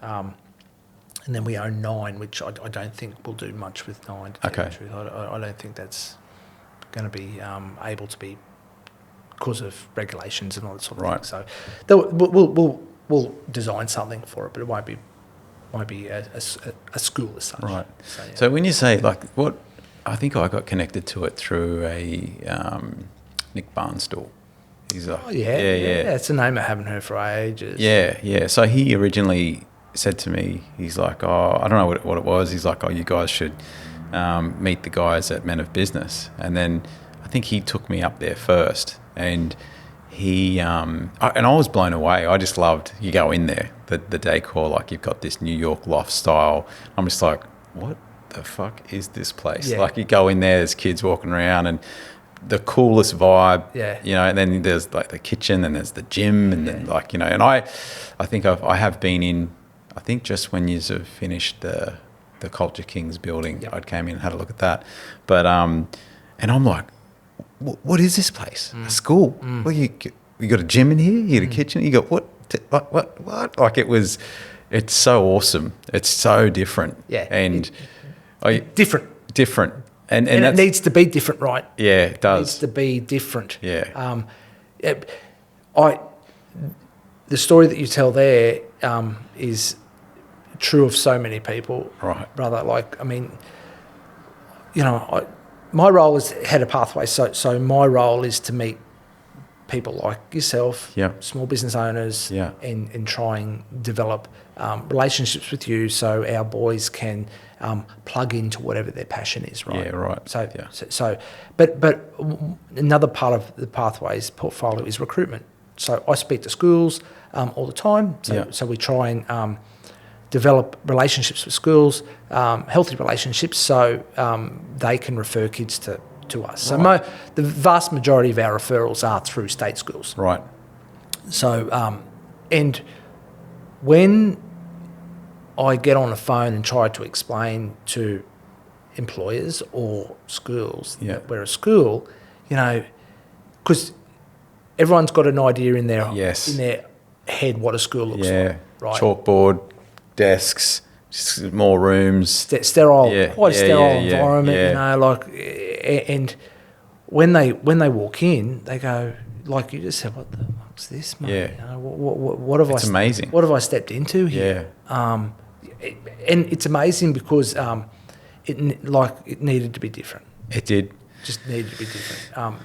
And then we own 9, which I don't think we'll do much with 9. To tell you the truth. I don't think that's going to be able to be, because of regulations and all that sort of thing. So we'll design something for it, but it won't be a school as such. Right. So, So when you say, like, what, I think I got connected to it through a Nick Barnstall. He's like, It's a name I haven't heard for ages. Yeah. So he originally said to me, he's like, oh, I don't know what it was. He's like, oh, you guys should meet the guys at Men of Business. And then I think he took me up there first, and he and I was blown away. I just loved, you go in there, the decor, like you've got this New York loft style. I'm just like, what the fuck is this place? Yeah. Like, you go in there, there's kids walking around, and the coolest vibe, and then there's like the kitchen, and there's the gym, and then like, and I think I have been in, I think just when you sort of finished the Culture Kings building, I came in and had a look at that. But and I'm like, what is this place? A school? Well, you got a gym in here, you got a kitchen, you got what? Like, it's so awesome. It's so different. Yeah. And Different. And it needs to be different, right? Yeah, it does. It needs to be different. Yeah. The story that you tell there is true of so many people, right, brother. Like, I mean, my role is head of pathways. So my role is to meet people like yourself, small business owners, and try and develop relationships with you, so our boys can plug into whatever their passion is, right? Yeah, right. But another part of the Pathways portfolio is recruitment. So I speak to schools all the time. So we try and develop relationships with schools, healthy relationships, so they can refer kids to us. Right. So the vast majority of our referrals are through state schools. Right. So, and when I get on the phone and try to explain to employers or schools that we're a school, because everyone's got an idea in their head what a school looks like. Right? Chalkboard, desks, more rooms, sterile, quite a sterile environment. And when they walk in, they go, like you just said, what the fuck's this, mate? Yeah. What have amazing. What have I stepped into here? Yeah. And it's amazing because it needed to be different. It did. Just needed to be different.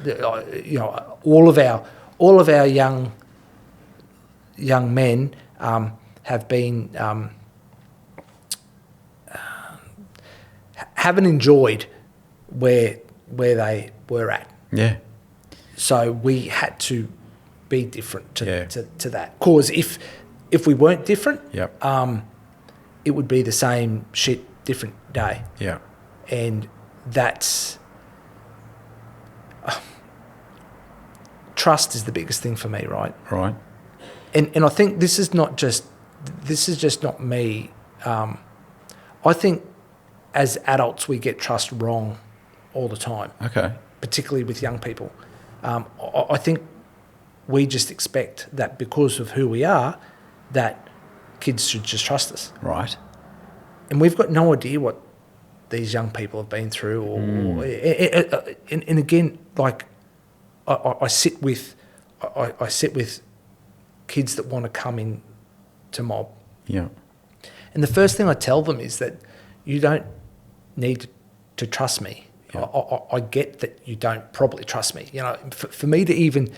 All of our young men have been haven't enjoyed where they were at. Yeah. So we had to be different to that. Because if we weren't different, it would be the same shit, different day. Yeah. And that's trust is the biggest thing for me, right? Right. And I think this is just not me. I think as adults we get trust wrong all the time. Okay. Particularly with young people. I think we just expect that because of who we are, that kids should just trust us. Right. And we've got no idea what these young people have been through. And again, like I sit with kids that want to come in to mob. Yeah. And the first thing I tell them is that you don't need to trust me. Yeah. I get that you don't probably trust me. For me to even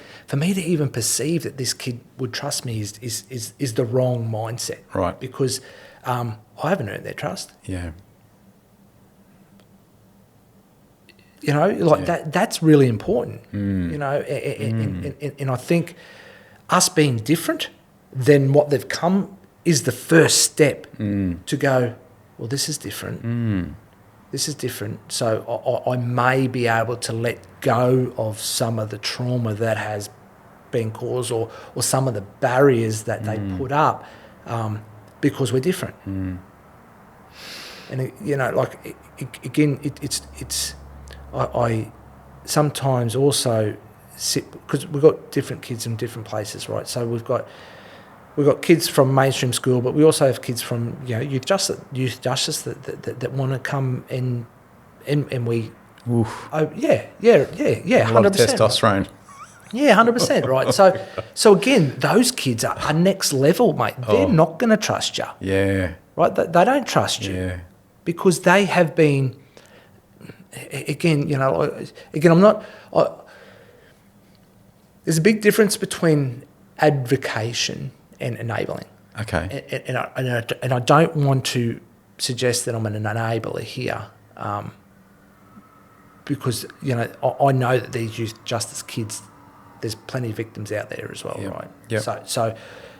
perceive that this kid would trust me is the wrong mindset. Right. Because I haven't earned their trust. Yeah. That's really important. And I think us being different than what they've come is the first step to go, well, this is different. This is different. So I may be able to let go of some of the trauma that has been caused or some of the barriers that they put up because we're different. And, you know, like, again, I sometimes also sit, because we've got different kids in different places, right? So we've got kids from mainstream school, but we also have kids from, you know, youth justice that want to come and we, Oof. oh yeah, 100%. A lot of testosterone. Right? Yeah, 100%, right? So again, those kids are next level, mate. They're not going to trust you. Yeah. Right? They don't trust you. Yeah. Because they have been, again, you know, I'm not, there's a big difference between advocation and enabling. Okay. And I don't want to suggest that I'm an enabler here, because, you know, I know that these youth justice kids, there's plenty of victims out there as well, right? Yep. So,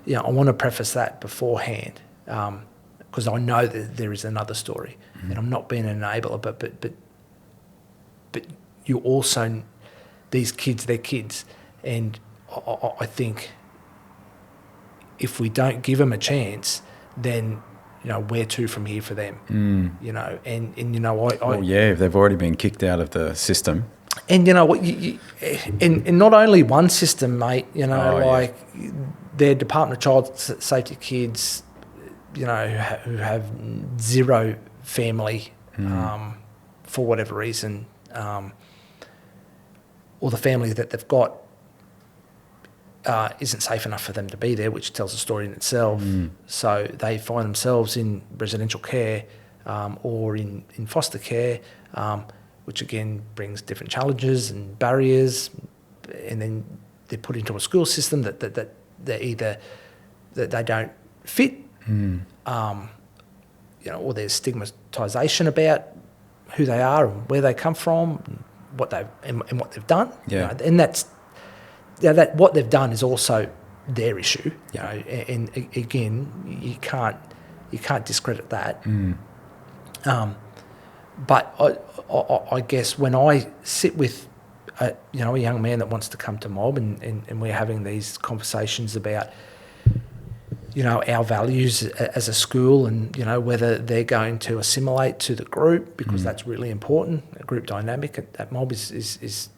you know, I want to preface that beforehand, because I know that there is another story, and I'm not being an enabler, but you also, these kids, they're kids, and I think if we don't give them a chance, then, you know, where to from here for them, you know, and you know, if they've already been kicked out of the system. And, you know, what and not only one system, mate, you know, their Department of Child Safety kids, you know, who have zero family for whatever reason, or the family that they've got isn't safe enough for them to be there, which tells a story in itself. So they find themselves in residential care or in foster care, which again brings different challenges and barriers, and then they're put into a school system that they're either that they don't fit, you know, or there's stigmatisation about who they are and where they come from, and what they've done. Yeah. You know, and that's, yeah, that what they've done is also their issue. You know, and again, you can't discredit that. But I guess when I sit with a young man that wants to come to mob, and we're having these conversations about, you know, our values as a school, and, you know, whether they're going to assimilate to the group, because that's really important. A group dynamic at mob is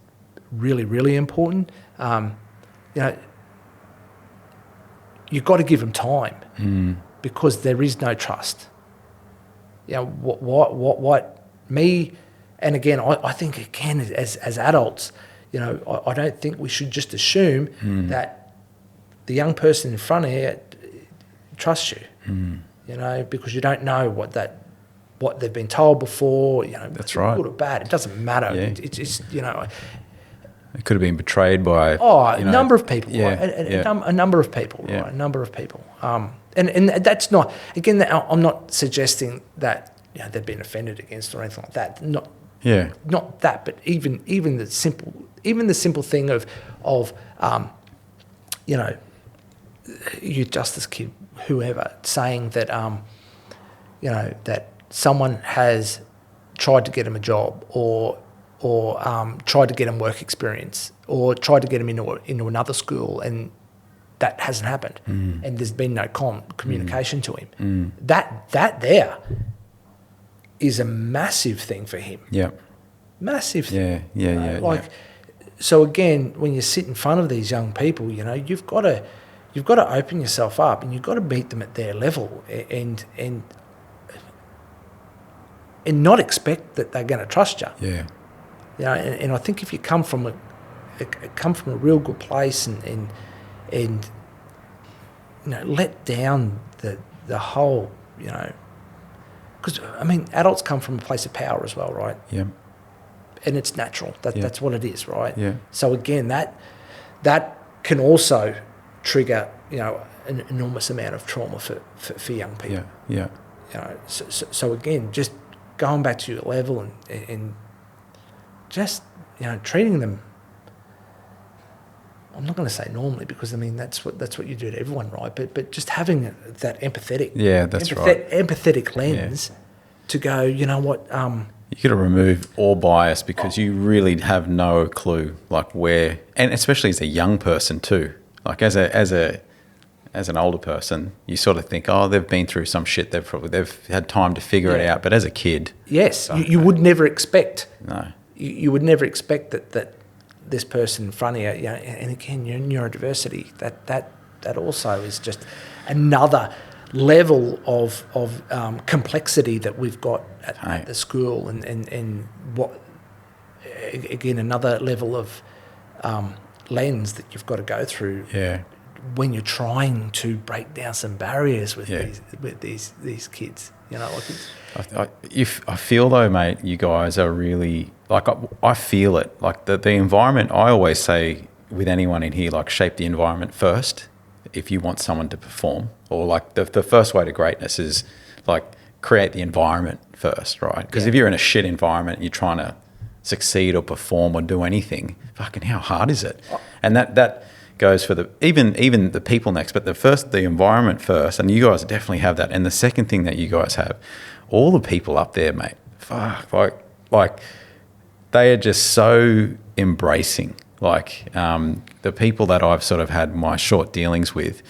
really, really important. You know, you've got to give them time, because there is no trust. You know, what me, and again, I think, again, as adults, you know, I don't think we should just assume that the young person in front of you trusts you, you know, because you don't know what they've been told before, you know. That's right. Good or bad, it doesn't matter. Yeah. It's you know. It could have been betrayed by a number of people, yeah, right? A number of people, yeah. right? A number of people. And that's not, again, I'm not suggesting that, you know, they've been offended against or anything like that. Not that, but even the simple thing of you know, youth justice kid, whoever, saying that you know, that someone has tried to get him a job, or tried to get him work experience, or tried to get him into another school, and that hasn't happened, and there's been no communication to him. That there is a massive thing for him. Yeah. Massive thing. Yeah. Like, so again, when you sit in front of these young people, you know, you've got to open yourself up, and you've got to meet them at their level, and not expect that they're going to trust you. Yeah. You know, and I think if you come from a real good place, and you know, let down the whole, you know, because, I mean, adults come from a place of power as well, right? Yeah. And it's natural. That's what it is, right? Yeah. So again, that can also trigger, you know, an enormous amount of trauma for young people. Yeah. You know, so again, just going back to your level, and just, you know, treating them I'm not going to say normally, because I mean that's what you do to everyone, right? But just having that empathetic, empathetic lens to go, you know what? You got to remove all bias, because you really have no clue, like where, and especially as a young person too. Like as an older person, you sort of think, oh, they've been through some shit. They've had time to figure it out. But as a kid, yes, you would never expect. No, you would never expect that this person in front of you. You know, and again, your neurodiversity. That also is just another level of complexity that we've got at the school, and what, again, another level of lens that you've got to go through when you're trying to break down some barriers with these kids. You know, like I feel though, mate, you guys are really, like, I feel it. Like the environment, I always say with anyone in here, like, shape the environment first if you want someone to perform. Or like the first way to greatness is like create the environment first, right? Because if you're in a shit environment and you're trying to succeed or perform or do anything, fucking how hard is it? And that goes for even the people next, but the environment first, and you guys definitely have that. And the second thing that you guys have, all the people up there, mate, fuck, like they are just so embracing. Like the people that I've sort of had my short dealings with,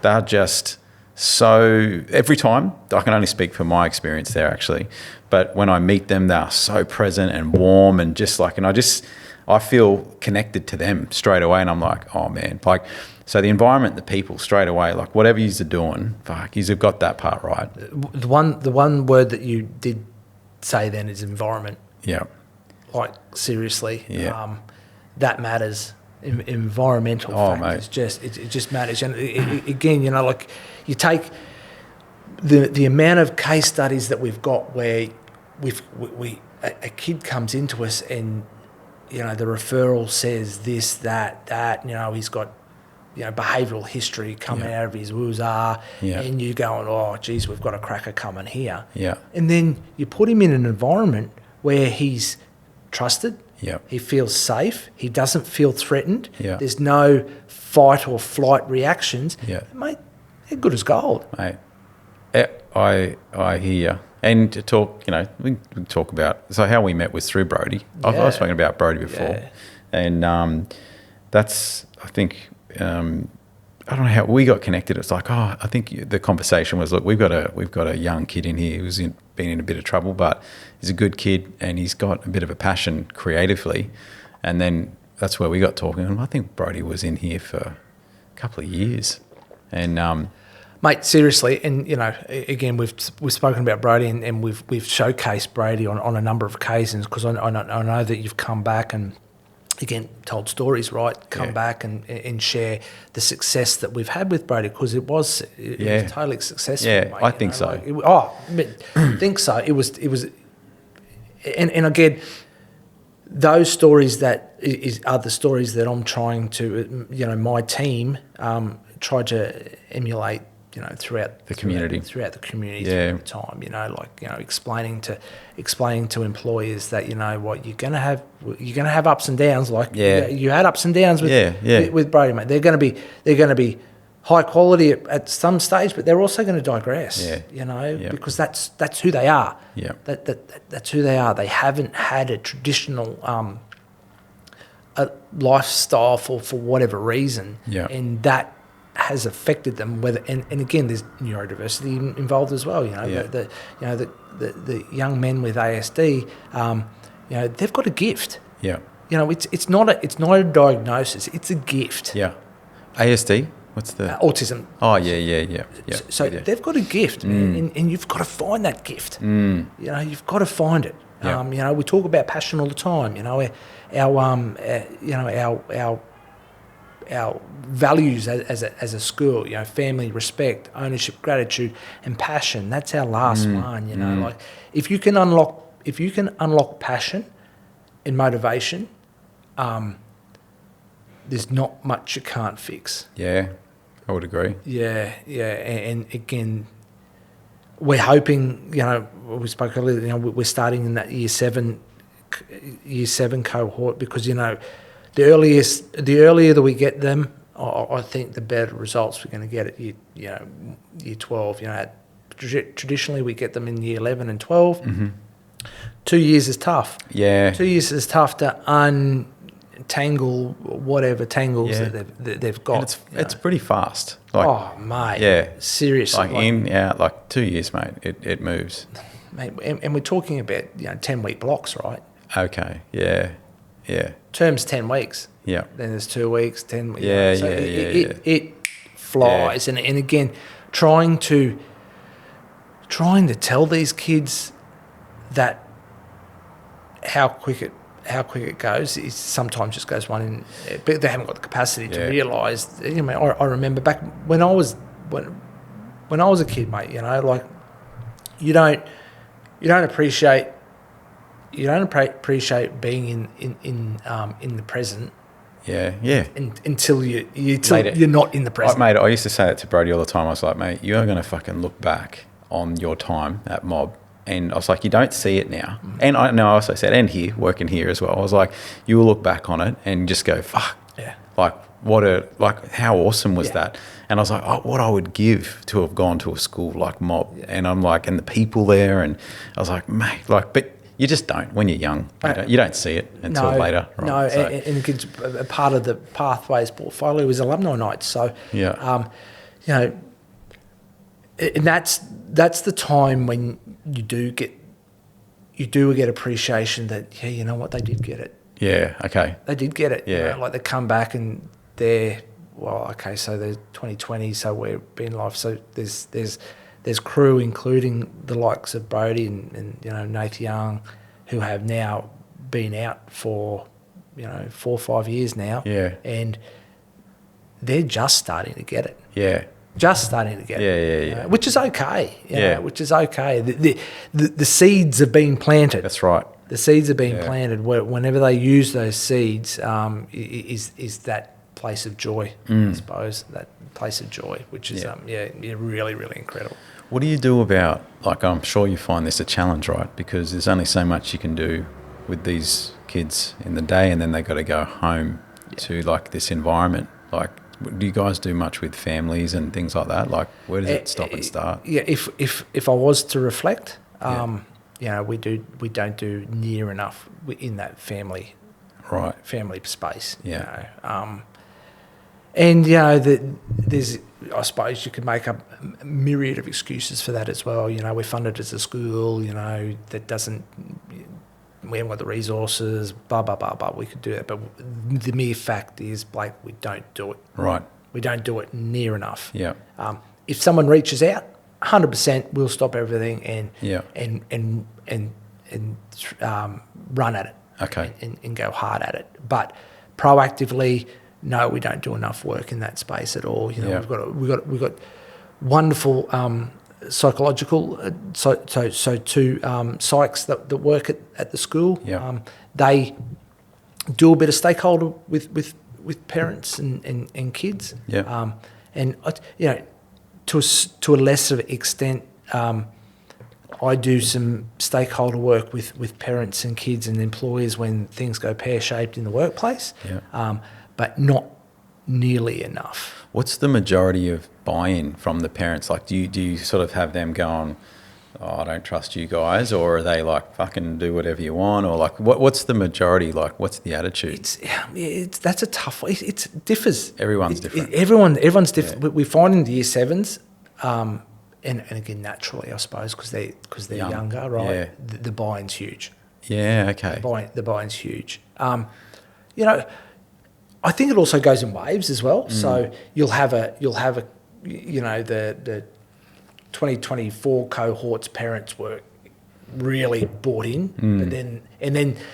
they're just so, every time, I can only speak from my experience there actually, but when I meet them, they're so present and warm, and just like, and I feel connected to them straight away, and I'm like, oh man, like, so the environment, the people, straight away, like whatever you're doing, fuck, you've got that part right. The one word that you did say then is environment. Yeah. Like seriously, yeah. That matters. Environmental factors, it just matters. And again, you know, like you take the amount of case studies that we've got where a kid comes into us and, you know, the referral says this, that, you know, he's got, you know, behavioural history coming out of his woozah, and you going, oh, geez, we've got a cracker coming here. Yeah. And then you put him in an environment where he's trusted, he feels safe, he doesn't feel threatened, there's no fight or flight reactions. Mate, they're good as gold. Mate, I hear you. And to talk, you know, we can talk about, so how we met was through Brody. I've spoken about Brody before. And that's, I think, I don't know how we got connected. It's like, oh, I think the conversation was, look, we've got a young kid in here who's been in a bit of trouble, but he's a good kid and he's got a bit of a passion creatively. And then that's where we got talking. And I think Brody was in here for a couple of years. And mate, seriously, and you know, again, we've spoken about Brody, and we've showcased Brody on a number of occasions, because I know that you've come back and, again, told stories, right? Come back and share the success that we've had with Brody, because it was totally successful. Yeah, mate, I think so. I think so. It was, and again, those stories are the stories that I'm trying to, you know, my team try to emulate, you know, throughout the community throughout the time, you know, like, you know, explaining to employers that, you know what, you're gonna have ups and downs, like you had ups and downs with Brody, mate. They're gonna be high quality at some stage, but they're also going to digress, you know, because that's who they are. That's who they are. They haven't had a traditional a lifestyle for whatever reason, and that has affected them. Whether and again, there's neurodiversity involved as well. You know, the young men with ASD, you know, they've got a gift. You know, it's not a diagnosis. It's a gift. ASD. What's the autism? Oh yeah. So they've got a gift, man, and you've got to find that gift. You know, you've got to find it. You know, we talk about passion all the time. You know, our values as a school. You know, family, respect, ownership, gratitude, and passion. That's our last one. You know, like if you can unlock passion and motivation, there's not much you can't fix. Yeah, I would agree. Yeah, and again, we're hoping, you know, we spoke earlier, you know, we're starting in that year seven cohort, because, you know, the earlier that we get them, I think the better results we're going to get at year 12. Traditionally we get them in year 11 and 12. Mm-hmm. 2 years is tough. Yeah. 2 years is tough to untangle whatever tangles that they've got. And it's pretty fast. Oh, mate. Yeah. Seriously. In, out, 2 years, mate. It moves. Mate, and we're talking about 10-week blocks, right? Okay. Yeah. Yeah. Term's 10 weeks. Yeah. Then there's 2 weeks, 10 weeks. Yeah, So yeah. It flies. Yeah. And again, trying to tell these kids that how quick it goes is sometimes just goes one in, but they haven't got the capacity to realise. I remember back when I was a kid, mate. You don't appreciate being in the present. Yeah, yeah. Until you're not in the present. Mate, I used to say that to Brody all the time. I was like, mate, you are going to fucking look back on your time at Mob. And I was like, you don't see it now. Mm-hmm. And I also said, and here, working here as well, I was like, you will look back on it and just go, fuck. Yeah. How awesome was that? And I was like, what I would give to have gone to a school like Mob. Yeah. And I'm like, and the people there. And I was like, mate, but you just don't when you're young. You don't see it until later. Right? No, so. And a part of the Pathways portfolio is alumni nights. So, and that's the time when you do get appreciation that, you know what, they did get it. Yeah, okay. They did get it. Yeah. They come back and they're, so they're 2020, so we're being live. So there's crew, including the likes of Brody and Nath Young, who have now been out for 4 or 5 years now. Yeah. And they're just starting to get it. Yeah. Just starting to get it. Yeah. Which is okay. Which is okay. The seeds have been planted. That's right. The seeds have been planted. Whenever they use those seeds, is that place of joy, I suppose, that place of joy, which is really, really incredible. What do you do about, I'm sure you find this a challenge, right? Because there's only so much you can do with these kids in the day, and then they got to go home to this environment. Do you guys do much with families and things like that? Where does it stop and start? Yeah, if I was to reflect, we don't do near enough in that family space. Yeah. And there's, I suppose you could make up a myriad of excuses for that as well. We're funded as a school. That doesn't. We haven't got the resources. Blah blah blah blah. We could do that, but the mere fact is, Blake, we don't do it. Right. We don't do it near enough. Yeah. If someone reaches out, 100%, we'll stop everything and run at it. Okay. And go hard at it. But proactively, no, we don't do enough work in that space at all. We've got wonderful psychological two psychs that work at the school. Yeah. They do a bit of stakeholder with parents and kids. Yeah. To a lesser extent, I do some stakeholder work with parents and kids and employers when things go pear-shaped in the workplace. Yeah. But not nearly enough. What's the majority of buy-in from the parents? Do you sort of have them going, I don't trust you guys, or are they fucking do whatever you want, or what's the majority? What's the attitude? That's a tough one. It differs. Everyone's different. Everyone's different. Yeah. We find in the year sevens, and again naturally, I suppose, because they're younger, right? Yeah. The buy-in's huge. Yeah. Okay. The buy-in's huge. I think it also goes in waves as well. So you'll have the 2024 cohort's parents were really bought in, but then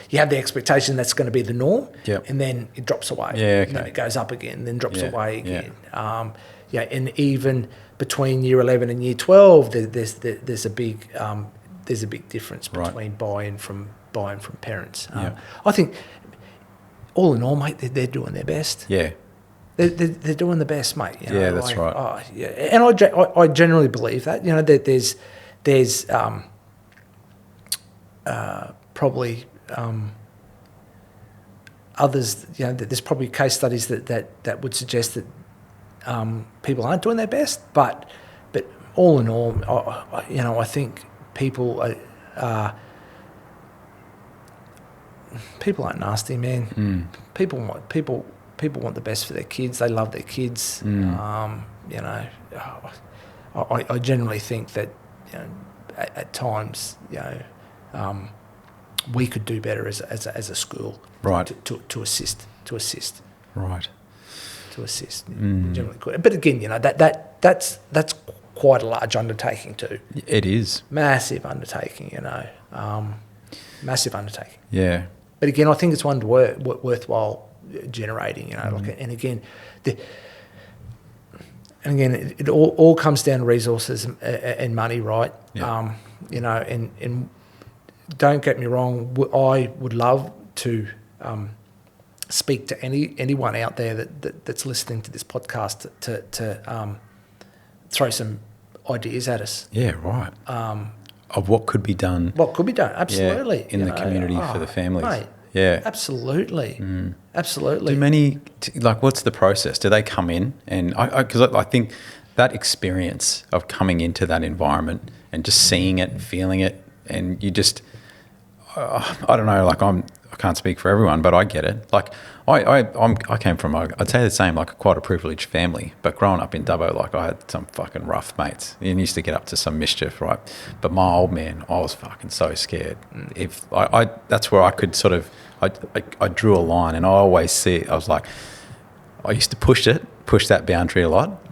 you have the expectation that's going to be the norm, and then it drops away. Yeah, okay. And then it goes up again, then drops away again. And even between year 11 and year 12, there's a big difference between buy-in from parents. I think, all in all, mate, they're doing their best. Yeah. They're doing the best, mate. That's right. And I generally believe that. That there's probably others, there's probably case studies that would suggest that people aren't doing their best, but all in all, I think people aren't nasty, man. People want the best for their kids. They love their kids. I generally think that at times we could do better as a school, right? To assist, right? To assist, generally could. But again, that's quite a large undertaking too. It is massive undertaking, massive undertaking. Yeah. But again, I think it's one worthwhile generating. And again, it all comes down to resources and money, right? Yeah. And don't get me wrong, I would love to speak to anyone out there that's listening to this podcast to throw some ideas at us. Yeah, right. Of what could be done. What could be done, absolutely. In the community for the families. Mate, yeah. Absolutely. Absolutely. Do many, what's the process? Do they come in? And because I think that experience of coming into that environment and just seeing it and feeling it, and you just, I don't know, I can't speak for everyone, but I get it. I came from, I'd say the same, quite a privileged family, but growing up in Dubbo, I had some fucking rough mates and used to get up to some mischief, right? But my old man, I was fucking so scared. If that's where I could sort of, I drew a line, and I always see it. I was like, I used to push that boundary a lot,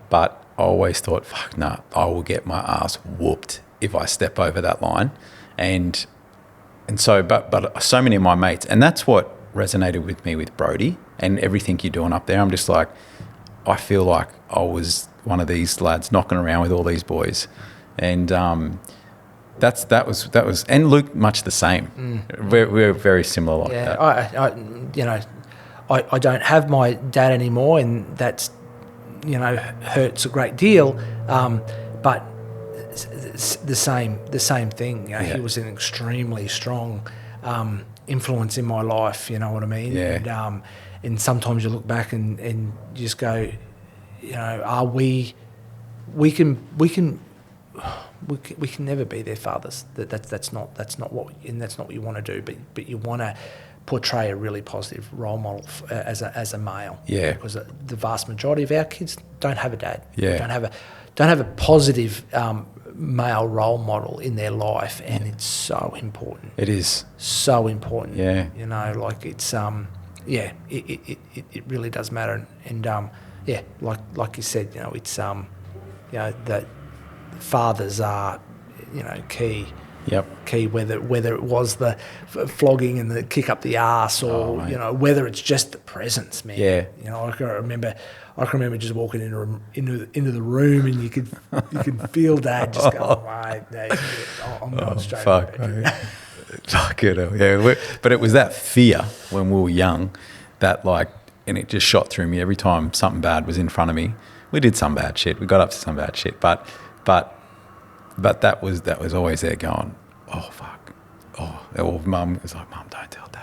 but I always thought, fuck no, I will get my ass whooped if I step over that line. And so, but so many of my mates, and that's what resonated with me with Brody and everything you're doing up there. I'm just like, I feel like I was one of these lads knocking around with all these boys, and that was, and Luke much the same. We're very similar like that. I don't have my dad anymore, and that's hurts a great deal, but it's the same thing. He was an extremely strong influence in my life. You know what I mean? Yeah. And sometimes you look back and you just go, are we can never be their fathers. That's not what you want to do. But you want to portray a really positive role model as a male. Yeah. Because the vast majority of our kids don't have a dad. Yeah. Don't have a positive male role model in their life, and it's so important. It is so important. Yeah. It's it really does matter, and like you said, it's that fathers are key. Yep. Key, whether it was the flogging and the kick up the arse, or whether it's just the presence, man. Yeah. I can remember just walking into the room, and you could feel Dad just going, mate, I'm going straight. Fuck. Fuck it. Yeah. But it was that fear when we were young that and it just shot through me every time something bad was in front of me. We did some bad shit. We got up to some bad shit, but that was always there going, oh fuck, or Mum was like, Mum, don't tell Dad.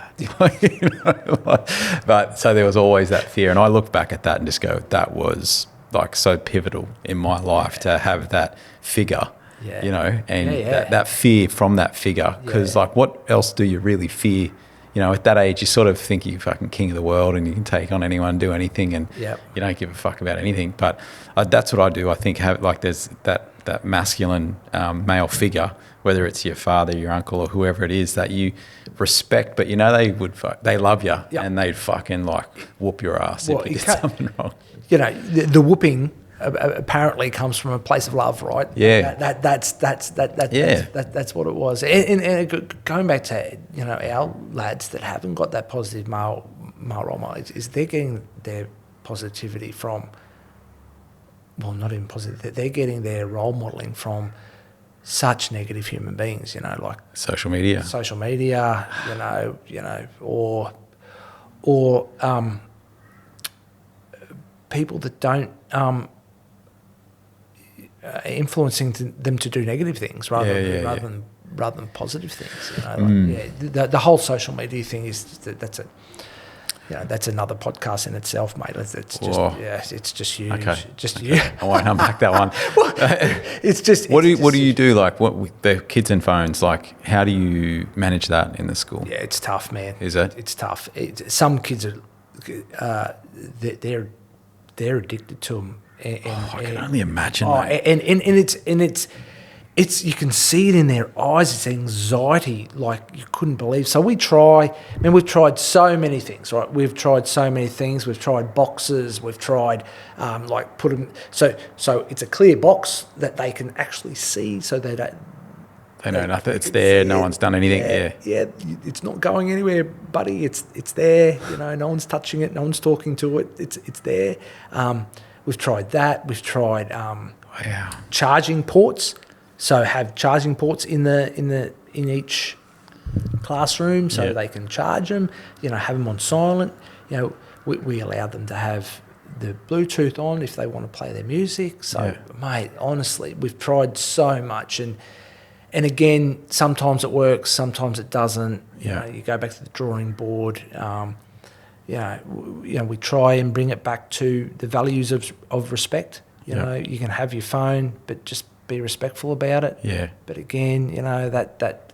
But so there was always that fear, and I look back at that and just go, that was so pivotal in my life to have that figure, that fear from that figure, because what else do you really fear? At that age, you sort of think you're fucking king of the world and you can take on anyone, do anything, and you don't give a fuck about anything. But that's what I do. I think there's that masculine male figure, whether it's your father, your uncle, or whoever it is that you respect, but they love you, and they'd fucking whoop your ass if you did something wrong. The whooping apparently comes from a place of love, right? Yeah. That's what it was. And going back to our lads that haven't got that positive male role model, is they're getting their positivity from, well, not even positive, they're getting their role modelling from such negative human beings, social media, or people that don't influencing them to do negative things rather than positive things. The whole social media thing is that's that's another podcast in itself, mate. It's just, Whoa. it's just huge. Okay. Just Okay. I won't unpack that one. it's just. What do you do? Like, what with the kids and phones? Like, how do you manage that in the school? Yeah, it's tough, man. Is it? It's tough. Some kids are, they're addicted to them. I can only imagine. Oh, Mate. and it's you can see it in their eyes. It's anxiety like you couldn't believe. So we've tried so many things, right? We've tried so many things. We've tried boxes. We've tried like put them so it's a clear box that they can actually see, so they don't. They know nothing. It's there. No one's done anything. Yeah, it's not going anywhere, buddy. It's there. No one's touching it. No one's talking to it. It's there. We've tried that. We've tried charging ports. So have charging ports in each classroom, so they can charge them. Have them on silent. We allow them to have the Bluetooth on if they want to play their music. So, mate, honestly, we've tried so much, and again, sometimes it works, sometimes it doesn't. You go back to the drawing board. We try and bring it back to the values of respect. You can have your phone, but just be respectful about it. Yeah. But again, that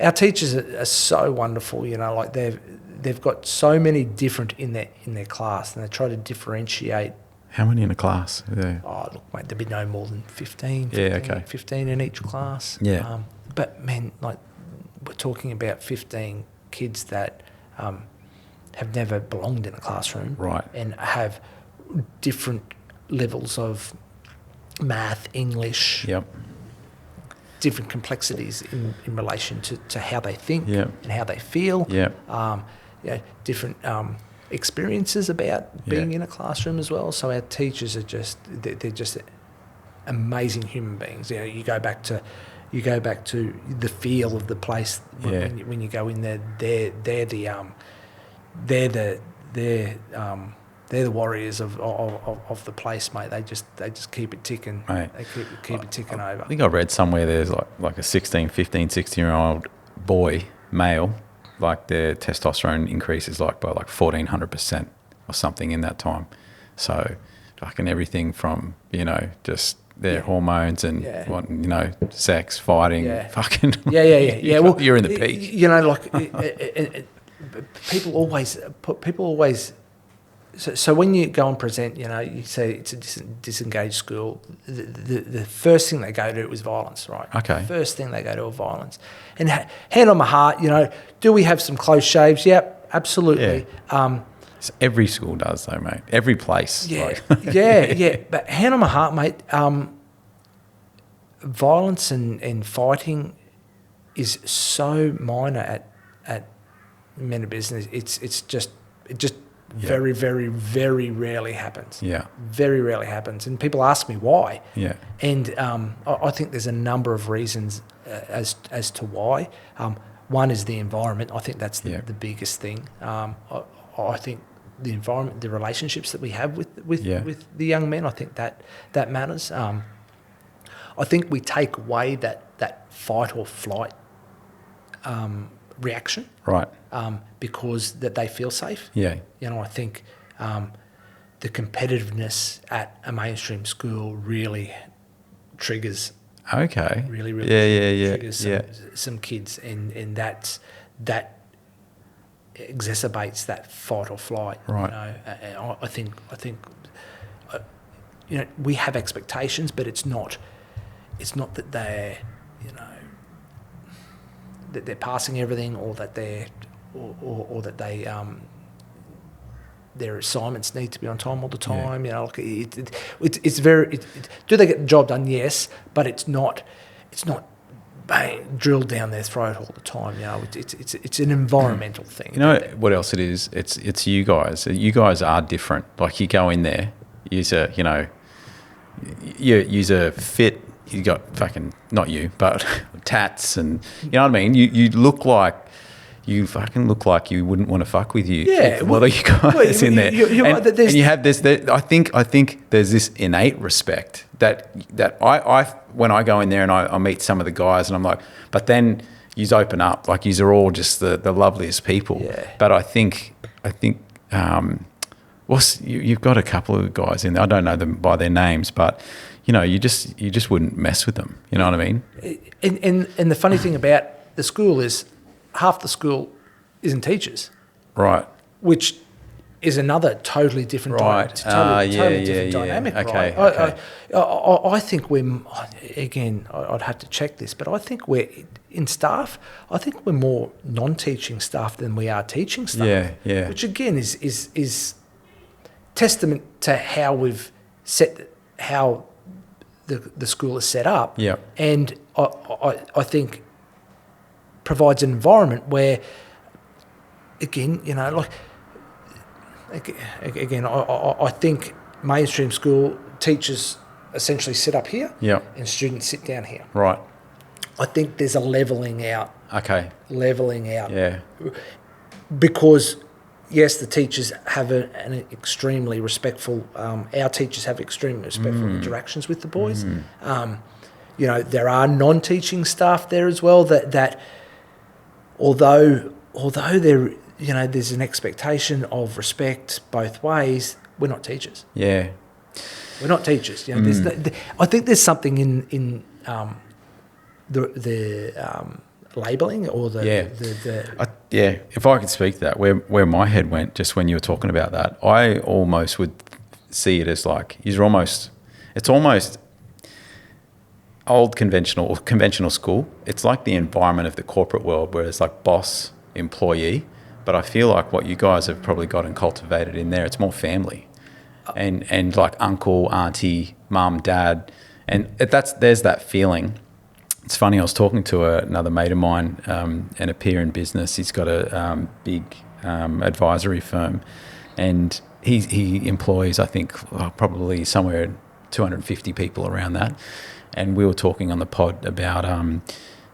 our teachers are so wonderful. Like they've got so many different in their class, and they try to differentiate. How many in a class? Yeah. Oh, look, mate, there'd be no more than 15. 15 in each class. Yeah. But man, like we're talking about 15 kids that have never belonged in a classroom, right, and have different levels of math, English, different complexities in relation to how they think and how they feel. Different experiences about being in a classroom as well. So our teachers are they're just amazing human beings. You go back to the feel of the place when you go in there. They're the warriors of the place, mate. They just keep it ticking. Mate, they keep it ticking over. I think I read somewhere there's like a 16, 15, 16-year-old boy, male, like their testosterone increases by 1,400% or something in that time. So fucking everything from, just their hormones and sex, fighting, fucking Well, you're in the peak. People always. So when you go and present, you say it's a disengaged school. The first thing they go to is violence, right? Okay. The first thing they go to is violence. And hand on my heart, do we have some close shaves? Yep, absolutely. Yeah. Every school does, though, mate. Every place. Yeah, But hand on my heart, mate. Violence and fighting is so minor at men of business. It just very, very, very rarely happens. Yeah. Very rarely happens. And people ask me why. Yeah. And I think there's a number of reasons as to why. One is the environment. I think that's the biggest thing. I think the environment, the relationships that we have with the young men, I think that matters. I think we take away that fight or flight reaction. Right. Because that they feel safe. Yeah. I think the competitiveness at a mainstream school really triggers. Okay. Really triggers some kids, and that exacerbates that fight or flight. Right. I think we have expectations, but it's not that they're that they're passing everything, or that they're or that they their assignments need to be on time all the time. It's very. Do they get the job done? Yes, but it's not bang, drilled down their throat all the time. It's an environmental thing. You know what else it is? It's you guys. You guys are different. Like you go in there, use a fit. You got fucking not you, but tats, and you know what I mean. You look like. You fucking look like you wouldn't want to fuck with you. Yeah, well, you guys in there, and you have this. I think there's this innate respect that I when I go in there and I meet some of the guys and I'm like, but then yous open up, like yous are all just the loveliest people. Yeah. But I think I think you've got a couple of guys in there. I don't know them by their names, but you just wouldn't mess with them. You know what I mean? And the funny thing about the school is half the school isn't teachers, Right. which is another totally different Right. totally different dynamic. Okay. Right? Okay. I think I'd have to check this, but I think we're in staff. I think we're more non-teaching staff than we are teaching staff. Yeah. Yeah. Which again is testament to how we've how the school is set up. Yeah. And I think provides an environment where, again, I think mainstream school teachers essentially sit up here, Yeah. and students sit down here. Right. I think there's a levelling out. Okay. Yeah. Because yes, the teachers have an extremely respectful. Our teachers have extremely respectful interactions with the boys. There are non-teaching staff there as well. That although there there's an expectation of respect both ways, we're not teachers. Yeah. We're not teachers. I think there's something in the labelling or if I could speak to that, where my head went just when you were talking about that, I almost would see it as like it's almost old conventional school. It's like the environment of the corporate world where it's like boss, employee, but I feel like what you guys have probably got and cultivated in there, it's more family and like uncle, auntie, mum, dad, and there's that feeling. It's funny, I was talking to another mate of mine and a peer in business. He's got a big advisory firm, and he employs, I think, probably somewhere 250 people around that. And we were talking on the pod about,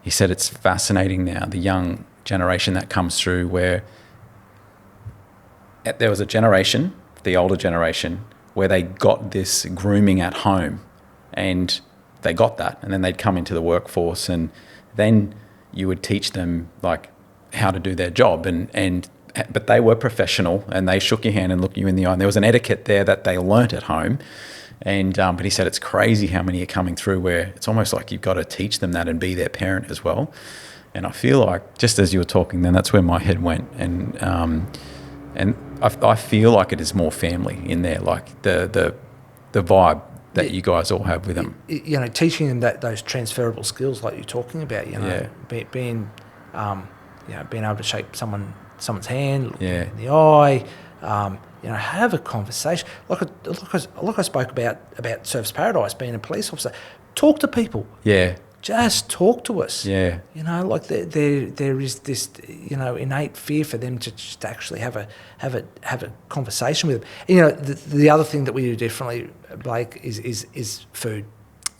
he said it's fascinating now, the young generation that comes through, where there was a generation, the older generation, where they got this grooming at home, and they got that, and then they'd come into the workforce, and then you would teach them like how to do their job, but they were professional, and they shook your hand and looked you in the eye, and there was an etiquette there that they learnt at home. And but he said it's crazy how many are coming through where it's almost like you've got to teach them that and be their parent as well. And I feel like, just as you were talking then, that's where my head went, and I feel like it is more family in there, like the vibe that you guys all have with them. Teaching them those transferable skills like you're talking about, being able to shake someone's hand, look in the eye, have a conversation. Like I spoke about Surf's Paradise, being a police officer. Talk to people. Yeah. Just talk to us. Yeah. Like there is this innate fear for them to just actually have a conversation with them. And, the other thing that we do differently, Blake, is food.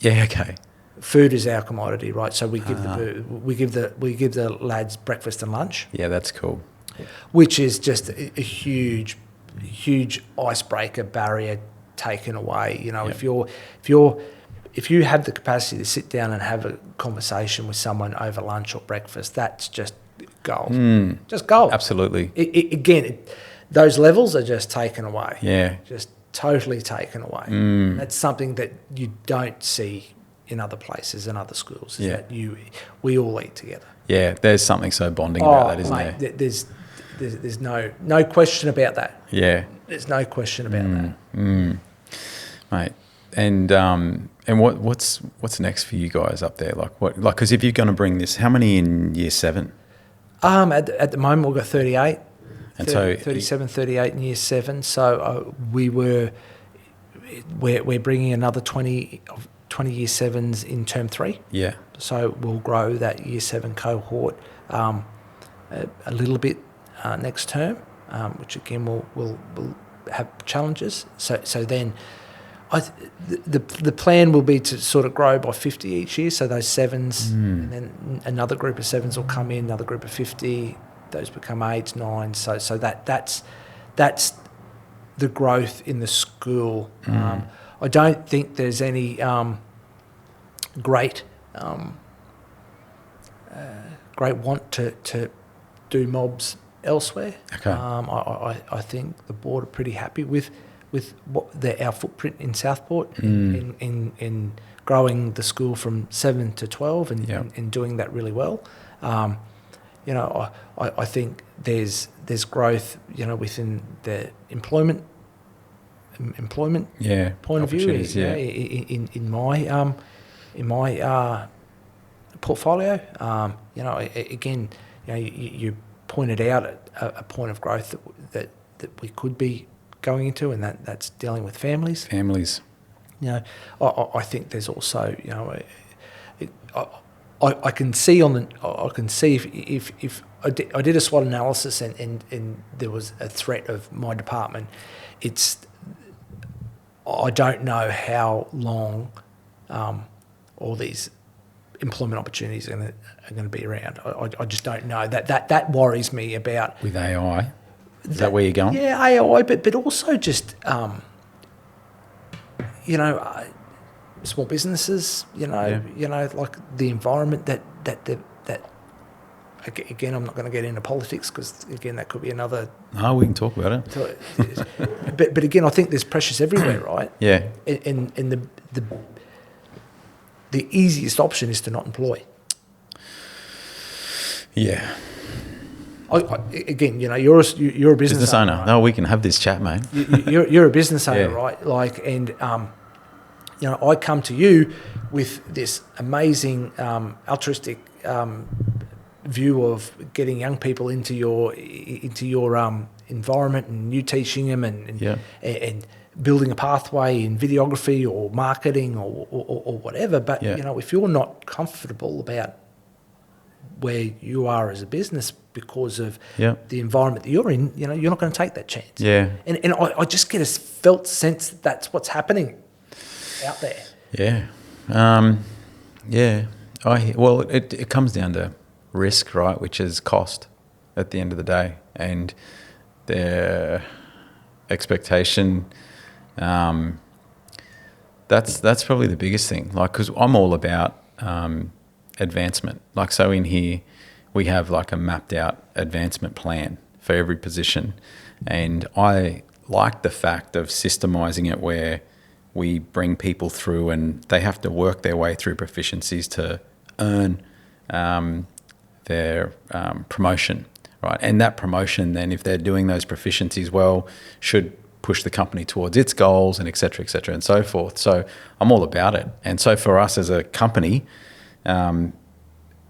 Yeah. Okay. Food is our commodity, right? So we give the lads breakfast and lunch. Yeah, that's cool. Which is just a huge icebreaker, barrier taken away. If you have the capacity to sit down and have a conversation with someone over lunch or breakfast, that's just gold. Just gold. Absolutely. Those levels are just taken away. Yeah. Just totally taken away. That's something that you don't see in other places and other schools. Is that we all eat together. Yeah. There's something so bonding about that, isn't there? There's no question about that. Yeah. There's no question about that. Mate. And what's next for you guys up there? Because if you're going to bring this, how many in year 7? At the moment we've got 38. And 37, 38 in year 7. So we're bringing another 20 year 7s in term 3. Yeah. So we'll grow that year 7 cohort a little bit next term, which again will have challenges. So then. The plan will be to sort of grow by 50 each year, so those 7s, and then another group of 7s will come in, another group of 50, those become 8s, 9s, so that's the growth in the school. I don't think there's any great want to do mobs elsewhere. Okay. I think the board are pretty happy with our footprint in Southport in growing the school from 7 to 12 and doing that really well. I think there's growth, within the employment point of view. In my portfolio, again, you pointed out a point of growth that we could be going into, and that's dealing with families. I think there's also, I can see if I did a SWOT analysis and there was a threat of my department, I don't know how long all these employment opportunities are going to be around. I just don't know. That worries me about with AI. Is that where you're going? Yeah, AI, but also just small businesses. Like the environment that again, I'm not going to get into politics because again, that could be another. No, we can talk about it. But again, I think there's pressures everywhere, right? Yeah. And the easiest option is to not employ. Yeah. Again, you're a business owner. Right? No, we can have this chat, mate. You're a business owner, right? Like, and I come to you with this amazing altruistic view of getting young people into your environment, and you teaching them and building a pathway in videography or marketing or whatever. But if you're not comfortable about where you are as a business because of the environment that you're in, you're not going to take that chance. Yeah. And I just get a felt sense that that's what's happening out there. Yeah. It comes down to risk, right, which is cost at the end of the day, and their expectation. That's probably the biggest thing. Like, because I'm all about advancement. Like, so in here, we have like a mapped out advancement plan for every position, and I like the fact of systemizing it where we bring people through and they have to work their way through proficiencies to earn their promotion, right? And that promotion then, if they're doing those proficiencies well, should push the company towards its goals and et cetera, and so forth. So I'm all about it. And so for us as a company,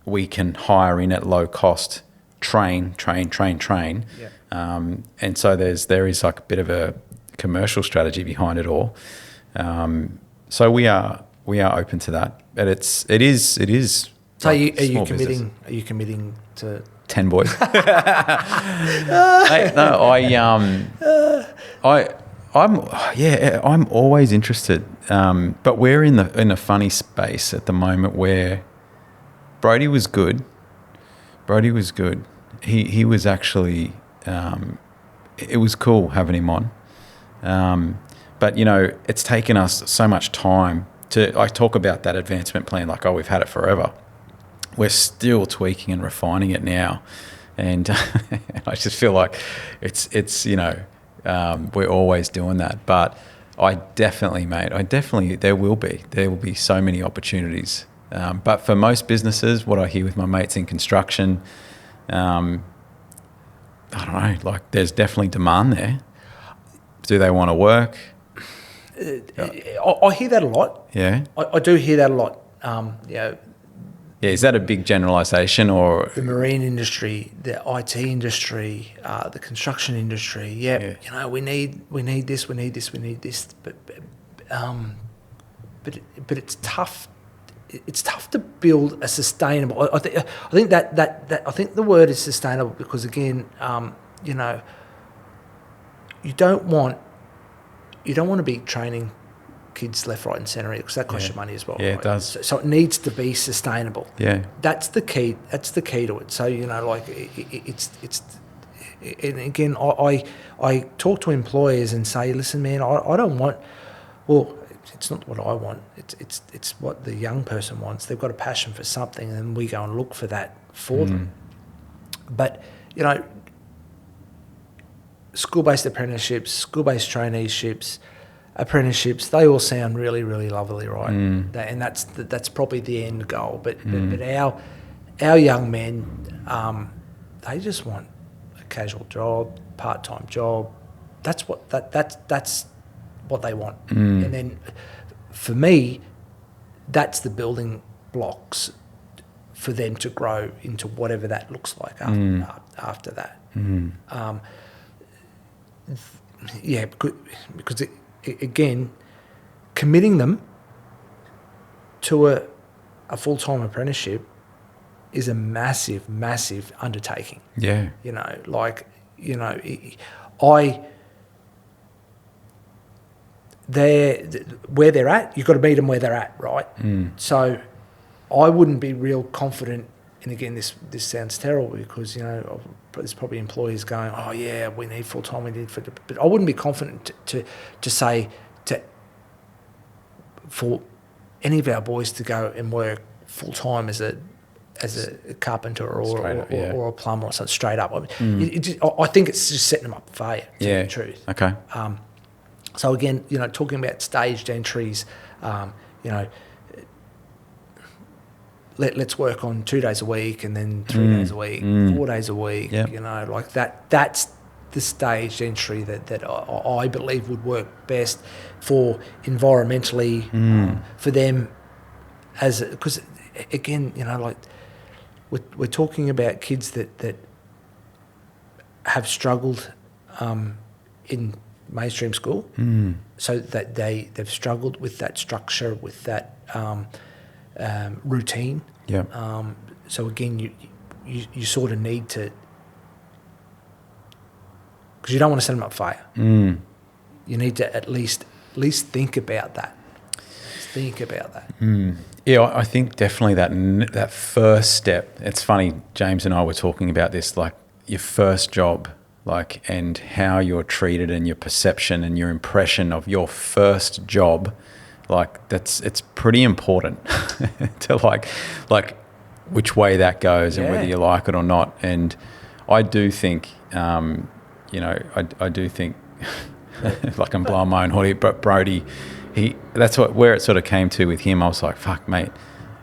we can hire in at low cost, train. Yeah. And so there is like a bit of a commercial strategy behind it all. So we are open to that, but it is. So are you committing? Business. Are you committing to 10 boys? I'm always interested, but we're in a funny space at the moment where Brody was good. He was actually. It was cool having him on. But, it's taken us so much time I talk about that advancement plan like, we've had it forever. We're still tweaking and refining it now. And I just feel like it's we're always doing that. But I definitely, there will be so many opportunities. But for most businesses, what I hear with my mates in construction, I don't know, like there's definitely demand there. Do they want to work? I hear that a lot. Yeah. I do hear that a lot. Yeah, is that a big generalisation or? The marine industry, the IT industry, the construction industry. Yeah. We need this, but it's tough. It's tough to build a sustainable. I think that I think the word is sustainable because again, you don't want to be training kids left, right, and centre because that costs you money as well. Yeah, right? It does. So it needs to be sustainable. Yeah, that's the key. That's the key to it. So it's. And again, I talk to employers and say, listen, man, I don't want. Well, it's not what I want. It's what the young person wants. They've got a passion for something, and we go and look for that for them. But school-based apprenticeships, school-based traineeships, apprenticeships, they all sound really, really lovely, right? And that's probably the end goal. But our young men, they just want a casual job, part-time job. That's what they want. And then for me, that's the building blocks for them to grow into whatever that looks like after that. Because again, committing them to a full-time apprenticeship is a massive, massive undertaking. Yeah. Where they're at, you've got to meet them where they're at, right? So I wouldn't be real confident, and again, this sounds terrible because, there's probably employers going, oh yeah, we need full-time, but I wouldn't be confident to say for any of our boys to go and work full-time as a carpenter or a plumber or something straight up. I think it's just setting them up for failure, to tell you the truth. Okay. So again, talking about staged entries, let's work on 2 days a week and then 3 days a week, 4 days a week, like that. That's the staged entry that I believe would work best for environmentally, for them because again, like we're talking about kids that have struggled in mainstream school, so that they've struggled with that structure, with that routine. Yeah. So again, you sort of need to, because you don't want to set them up for failure. You need to at least think about that. Think about that. Yeah, I think definitely that first step. It's funny, James and I were talking about this, like your first job, like, and how you're treated and your perception and your impression of your first job, like it's pretty important to like which way that goes and whether you like it or not. And I do think, I do think, like I'm blowing my own horn here, but Brody, that's where it sort of came to with him. I was like, fuck, mate,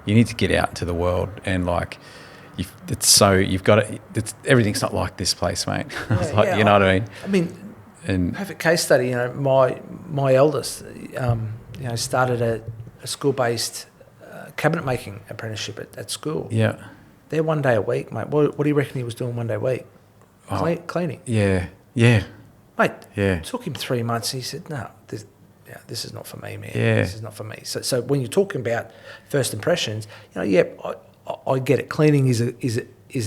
you need to get out into the world and like, everything's not like this place, mate. I was like, you know what I mean? I mean, and perfect case study. My eldest, started a school-based cabinet making apprenticeship at school. Yeah, they're 1 day a week, mate. What do you reckon he was doing 1 day a week? Cleaning. Yeah, mate. Yeah, it took him 3 months. And he said, no, this is not for me, man. Yeah. This is not for me. So when you're talking about first impressions, I get it. Cleaning is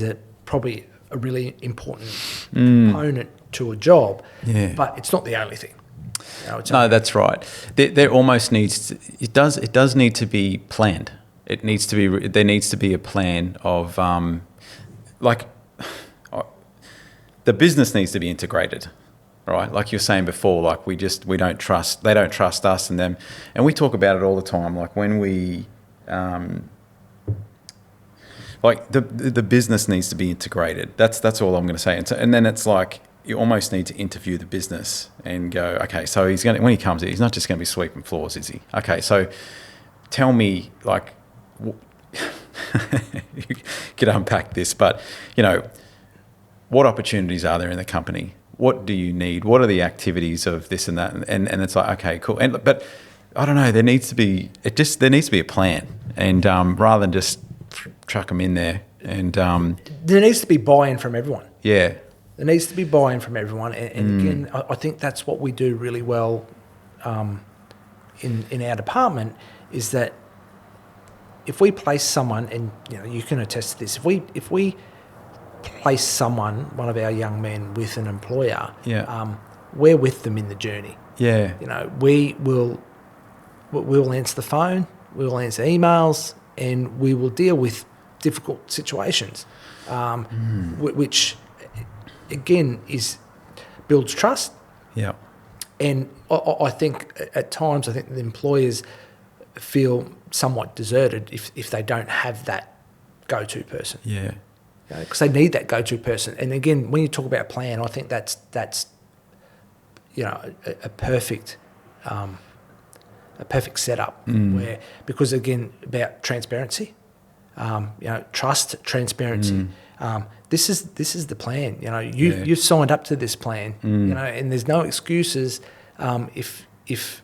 probably a really important component to a job, but it's not the only thing. No, that's right. There almost needs to, it does need to be planned. There needs to be a plan of the business needs to be integrated. Right, like you're saying before, like they don't trust us and them, and we talk about it all the time. Like when we, like the business needs to be integrated. That's all I'm going to say. And then it's like you almost need to interview the business and go, okay, so when he comes in, he's not just going to be sweeping floors, is he? Okay, so tell me, like, you could unpack this, but what opportunities are there in the company? What do you need? What are the activities of this and that? And it's like, okay, cool. But I don't know. There needs to be a plan, and rather than just chuck them in there. And there needs to be buy-in from everyone. Yeah, there needs to be buy-in from everyone. And again, I think that's what we do really well in our department. Is that if we place someone, and you can attest to this, if we place someone, one of our young men, with an employer, we're with them in the journey. Yeah. We'll answer the phone, we'll answer emails, and we will deal with difficult situations, which again builds trust. Yeah. And I think at times the employers feel somewhat deserted if they don't have that go-to person. Yeah. Because they need that go-to person. And again, when you talk about plan, I think that's a perfect setup where, because again, about transparency, trust, transparency. This is the plan. You've signed up to this plan. And there's no excuses if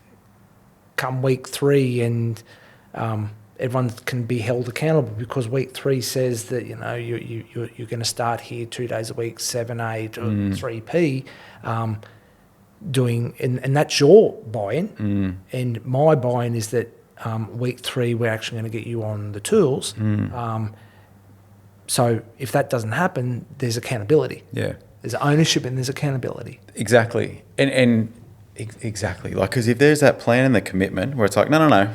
come week 3 and everyone can be held accountable because week 3 says that you're going to start here 2 days a week, 7, 8, or 3p. Doing and that's your buy-in, and my buy-in is that week 3 we're actually going to get you on the tools. So if that doesn't happen, there's accountability. Yeah, there's ownership and there's accountability. Exactly, and exactly, like, because if there's that plan and the commitment where it's like, no,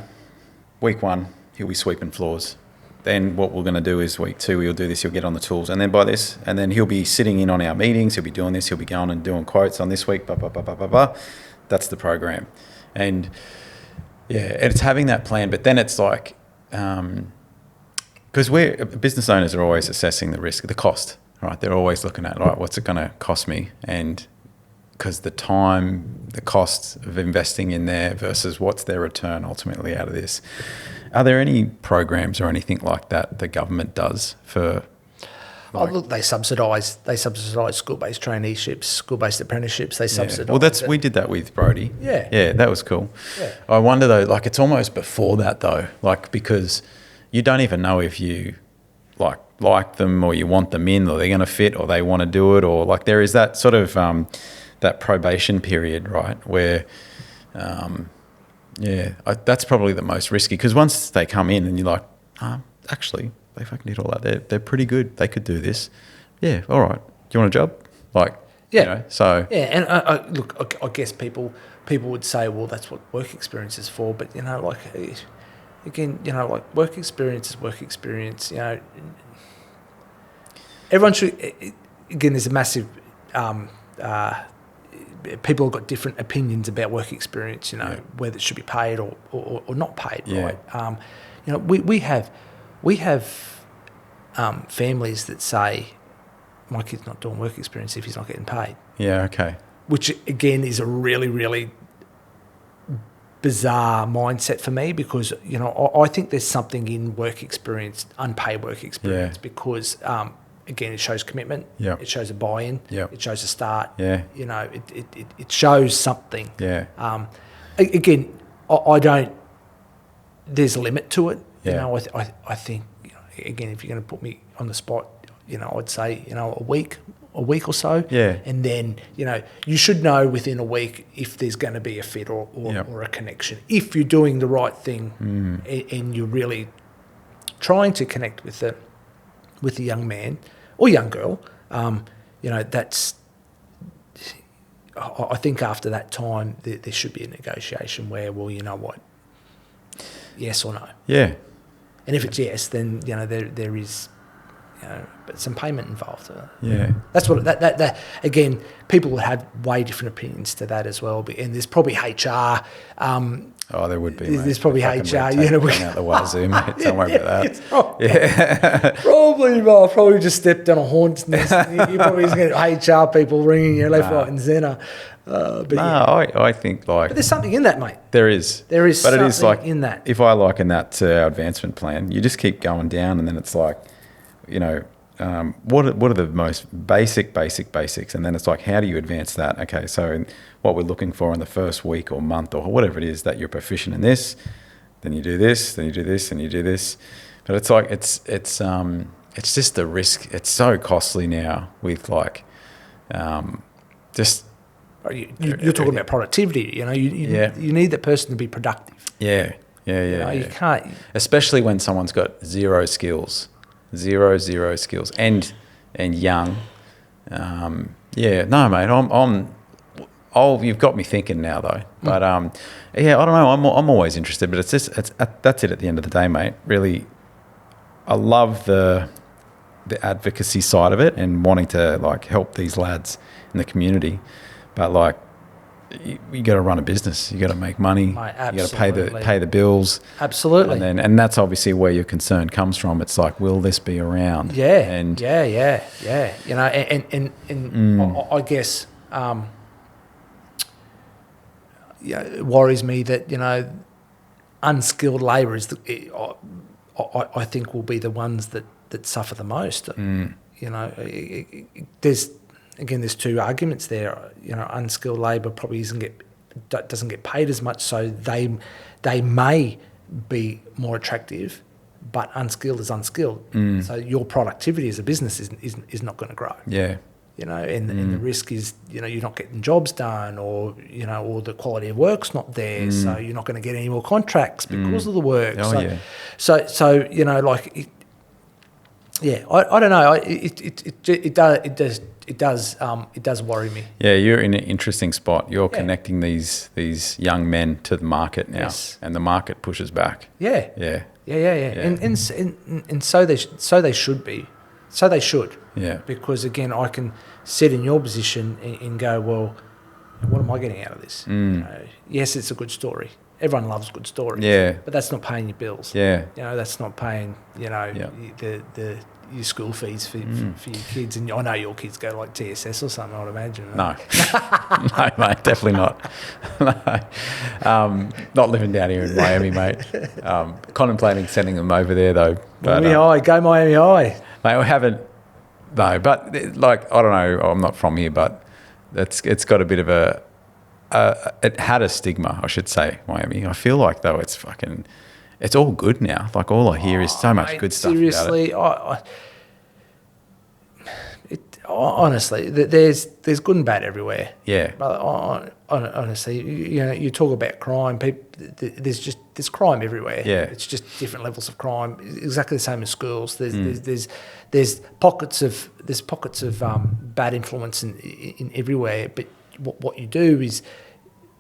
week 1 he'll be sweeping floors. Then what we're going to do is week 2, he'll do this, he'll get on the tools. And then by this, and then he'll be sitting in on our meetings, he'll be doing this, he'll be going and doing quotes on this week, blah, blah, blah, blah, blah, blah. That's the program. And it's having that plan. But then it's like, because business owners are always assessing the risk, the cost, right? They're always looking at, right, what's it going to cost me? And because the time, the cost of investing in there versus what's their return ultimately out of this. Are there any programs or anything like that the government does for? Look, they subsidise school-based traineeships, school-based apprenticeships. They subsidise. Well, we did that with Brody. Yeah, that was cool. Yeah. I wonder though, like, it's almost before that though, like, because you don't even know if you like them or you want them in, or they're going to fit, or they want to do it, or like there is that sort of that probation period, right, where. That's probably the most risky, because once they come in and you're like, actually, they fucking did all that. They're pretty good. They could do this. Yeah, all right. Do you want a job? Like, so. Yeah, and look, I guess people would say, well, that's what work experience is for. But, again, like, work experience is work experience. Everyone should, again, there's a massive... people have got different opinions about work experience, whether it should be paid or not paid, right? We have families that say, my kid's not doing work experience if he's not getting paid. Yeah, okay. Which, again, is a really, really bizarre mindset for me, because, I think there's something in work experience, unpaid work experience, because... again, it shows commitment. Yeah. It shows a buy-in. Yeah. It shows a start. Yeah. It shows something. Yeah. Again, I don't. There's a limit to it. Yeah. I think, again, if you're going to put me on the spot, I'd say, a week or so. Yeah. And then, you should know within a week if there's going to be a fit or a connection. If you're doing the right thing and you're really trying to connect with the young man or young girl, that's. I think after that time, there should be a negotiation where, well, you know what, yes or no. Yeah. And if it's yes, then there is, but some payment involved. Yeah. That's what that again. People would have way different opinions to that as well. And there's probably HR. There would be. There's probably HR. Out the wazoo, mate. Don't worry about that. Probably just stepped on a hornet's nest. You probably just get HR people ringing you left, right, and centre. I think but there's something in that, mate. There is. But it is like in that. If I liken that to our advancement plan, you just keep going down, and then it's like, what are the most basics, and then it's like, how do you advance that? Okay, so what we're looking for in the first week or month or whatever it is that you're proficient in this, then you do this, then you do this, and you do this. But it's like it's just the risk. It's so costly now with like just. You're talking about productivity. You need that person to be productive. Yeah. You can't, especially when someone's got zero skills, and young. No, mate. You've got me thinking now though. But I don't know. I'm always interested, but that's it at the end of the day, mate. Really, I love the advocacy side of it and wanting to like help these lads in the community. But like, you got to run a business. You got to make money. You got to pay the bills. Absolutely. And that's obviously where your concern comes from. It's like, will this be around? Yeah. And yeah. I guess it worries me that, unskilled labour I think will be the ones that suffer the most. There's two arguments there. Unskilled labour probably doesn't get paid as much, so they may be more attractive, but unskilled is unskilled. So your productivity as a business is not going to grow. Yeah. And the risk is, you're not getting jobs done, or the quality of work's not there, so you're not going to get any more contracts because of the work. Oh, yeah. So I don't know. It does worry me. Yeah, you're in an interesting spot. You're connecting these young men to the market now, and the market pushes back. Yeah. And so they should be. So they should. Yeah. Because again, I can sit in your position and go, well, what am I getting out of this? Yes, it's a good story. Everyone loves good stories. Yeah. But that's not paying your bills. Yeah. That's not paying, your school fees for your kids. And I know your kids go to like TSS or something, I'd imagine. No. No, mate, definitely not. No. Not living down here in Miami, mate. Contemplating sending them over there, though. Miami High, go Miami High. Mate, we haven't, no, but I don't know, I'm not from here, but it's got a bit of it had a stigma, I should say, Miami. I feel like, though, it's all good now. Like, all I hear is so much good stuff seriously, about it. Honestly, there's good and bad everywhere. Yeah. But honestly, you talk about crime. There's crime everywhere. Yeah. It's just different levels of crime. Exactly the same as schools. There's pockets of bad influence in everywhere. But what you do is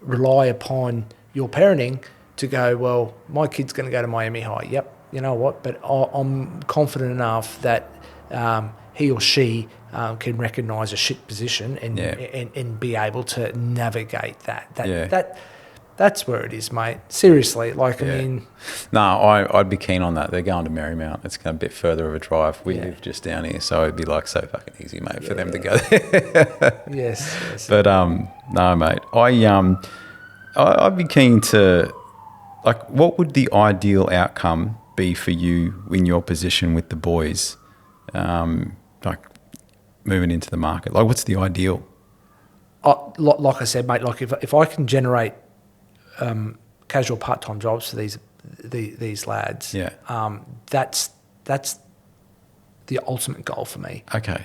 rely upon your parenting to go, well, my kid's going to go to Miami High. Yep. You know what? But I'm confident enough that he or she can recognise a shit position and be able to navigate that. That's where it is, mate. Seriously, I mean... No, I'd be keen on that. They're going to Marymount. It's a bit further of a drive. We live just down here, so it'd be so fucking easy, mate, for them to go there. Yes. But no, mate. I'd be keen to... what would the ideal outcome be for you in your position with the boys? Moving into the market. What's the ideal? Like I said, mate, if I can generate casual part-time jobs for these lads, that's the ultimate goal for me. Okay.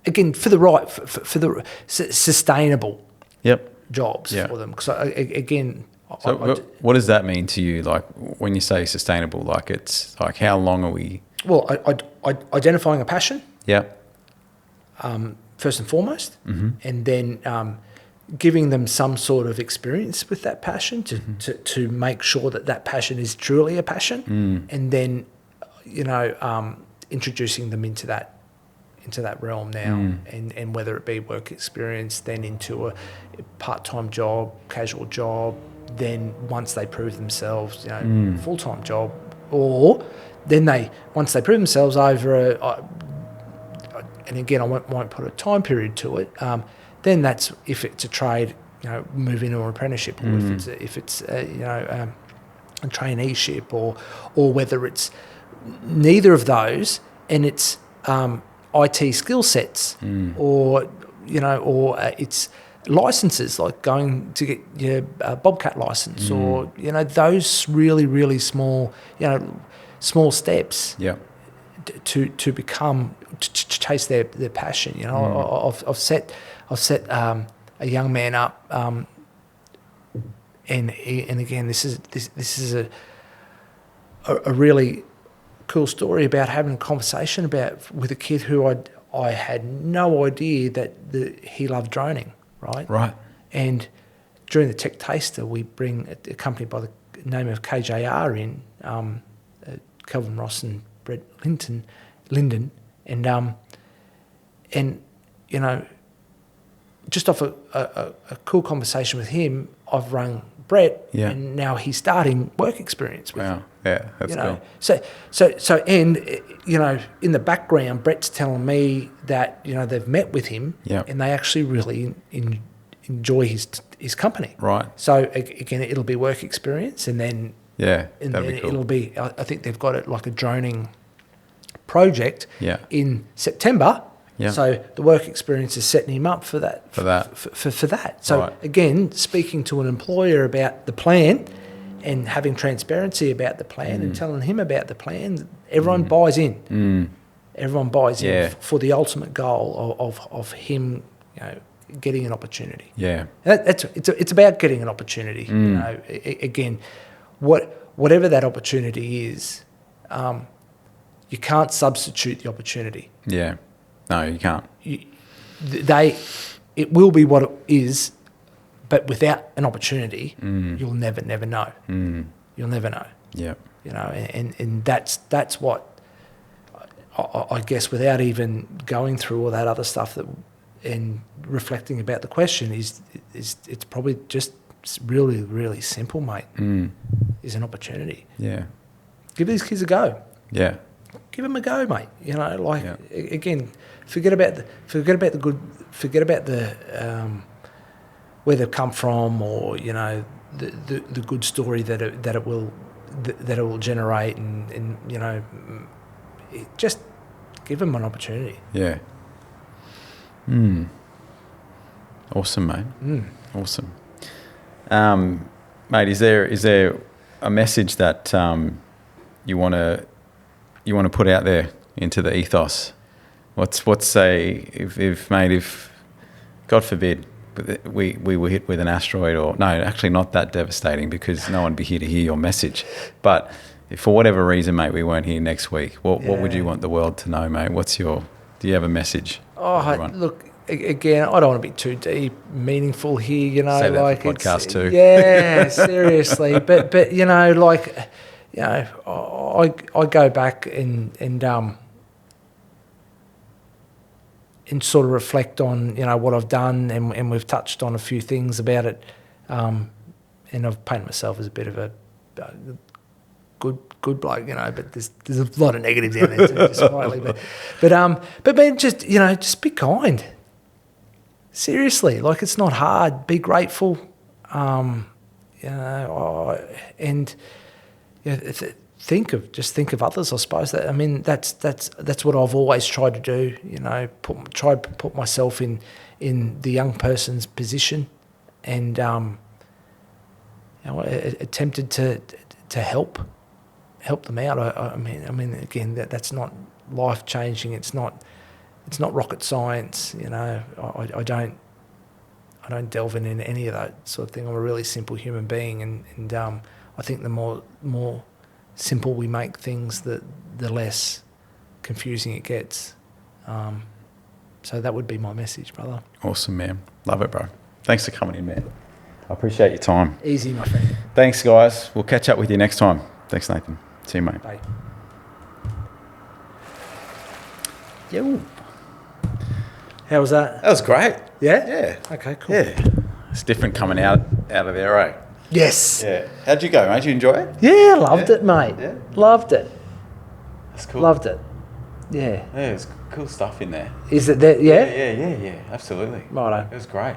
Again, for the sustainable jobs for them. Because again... what does that mean to you? When you say sustainable, it's how long are we? Well, identifying a passion. Yeah. First and foremost, and then giving them some sort of experience with that passion to make sure that passion is truly a passion, and then introducing them into that realm now, and whether it be work experience, then into a part-time job, casual job, then once they prove themselves, full-time job, or then once they prove themselves over and again, I won't put a time period to it. Then that's if it's a trade, move into an apprenticeship, or if it's a traineeship, or whether it's neither of those, and it's IT skill sets, or it's licenses, like going to get your Bobcat license, or those really, really small steps. Yeah. To become to chase their passion. I've set a young man up, and again, this is a really cool story about having a conversation with a kid who I had no idea that he loved droning. Right. And during the tech taster, we bring a company by the name of KJR in, Kelvin Ross and Brett Linden, and just off a cool conversation with him, I've rung Brett, and now he's starting work experience with him. Yeah, that's cool. So and in the background, Brett's telling me that they've met with him, and they actually really enjoy his company. Right. So again, it'll be work experience, and then That'd be cool. it'll be. I think they've got it like a droning project. Yeah. In September. Yeah. So the work experience is setting him up for that. For that. So Right. again, speaking to an employer about the plan, and having transparency about the plan, and telling him about the plan, everyone buys in. Everyone buys in for the ultimate goal of him, getting an opportunity. Yeah. It's about getting an opportunity. Again, whatever that opportunity is, you can't substitute the opportunity. Yeah. No, you can't. It will be what it is, but without an opportunity, you'll never know. You'll never know. Yeah. And that's what I guess, without even going through all that other stuff and reflecting about the question, is it's probably just really, really simple, mate. Is an opportunity. Yeah. Give these kids a go. Yeah. Give them a go, mate. Again, forget about the good, forget about the where they've come from, or the good story that it will generate, and just give them an opportunity. Yeah. Awesome, mate. Awesome. Mate, is there a message that you want to put out there into the ethos? What's say if God forbid we were hit with an asteroid, or no, actually not that devastating, because no one would be here to hear your message. But if for whatever reason, mate, we weren't here next week, what would you want the world to know, mate? Do you have a message? Look, again, I don't want to be too deep, meaningful here, Say that for podcast too. Yeah, seriously. But I go back and sort of reflect on what I've done, and we've touched on a few things about it, and I've painted myself as a bit of a good bloke, but there's a lot of negatives in there too, just slightly. But man, just be kind. Seriously, it's not hard. Be grateful, and think of others. I suppose that's what I've always tried to do. Try to put myself in the young person's position, and attempted to help them out. I mean, again, that's not life changing. It's not rocket science. I don't delve in any of that sort of thing. I'm a really simple human being, and I think the more simple we make things, the less confusing it gets. So that would be my message, brother. Awesome, man. Love it, bro. Thanks for coming in, man. I appreciate your time. Easy, my friend. Thanks, guys. We'll catch up with you next time. Thanks, Nathan. See you, mate. Bye. Yo. How was that? That was great. Yeah? Yeah. Okay, cool. Yeah. It's different coming out of there, eh? Yes. Yeah. How'd you go, mate? Did you enjoy it? Yeah, loved it, mate. Yeah. Loved it. That's cool. Loved it. Yeah. Yeah, there's cool stuff in there. Is it that? Yeah? Yeah. Absolutely. Righto. It was great.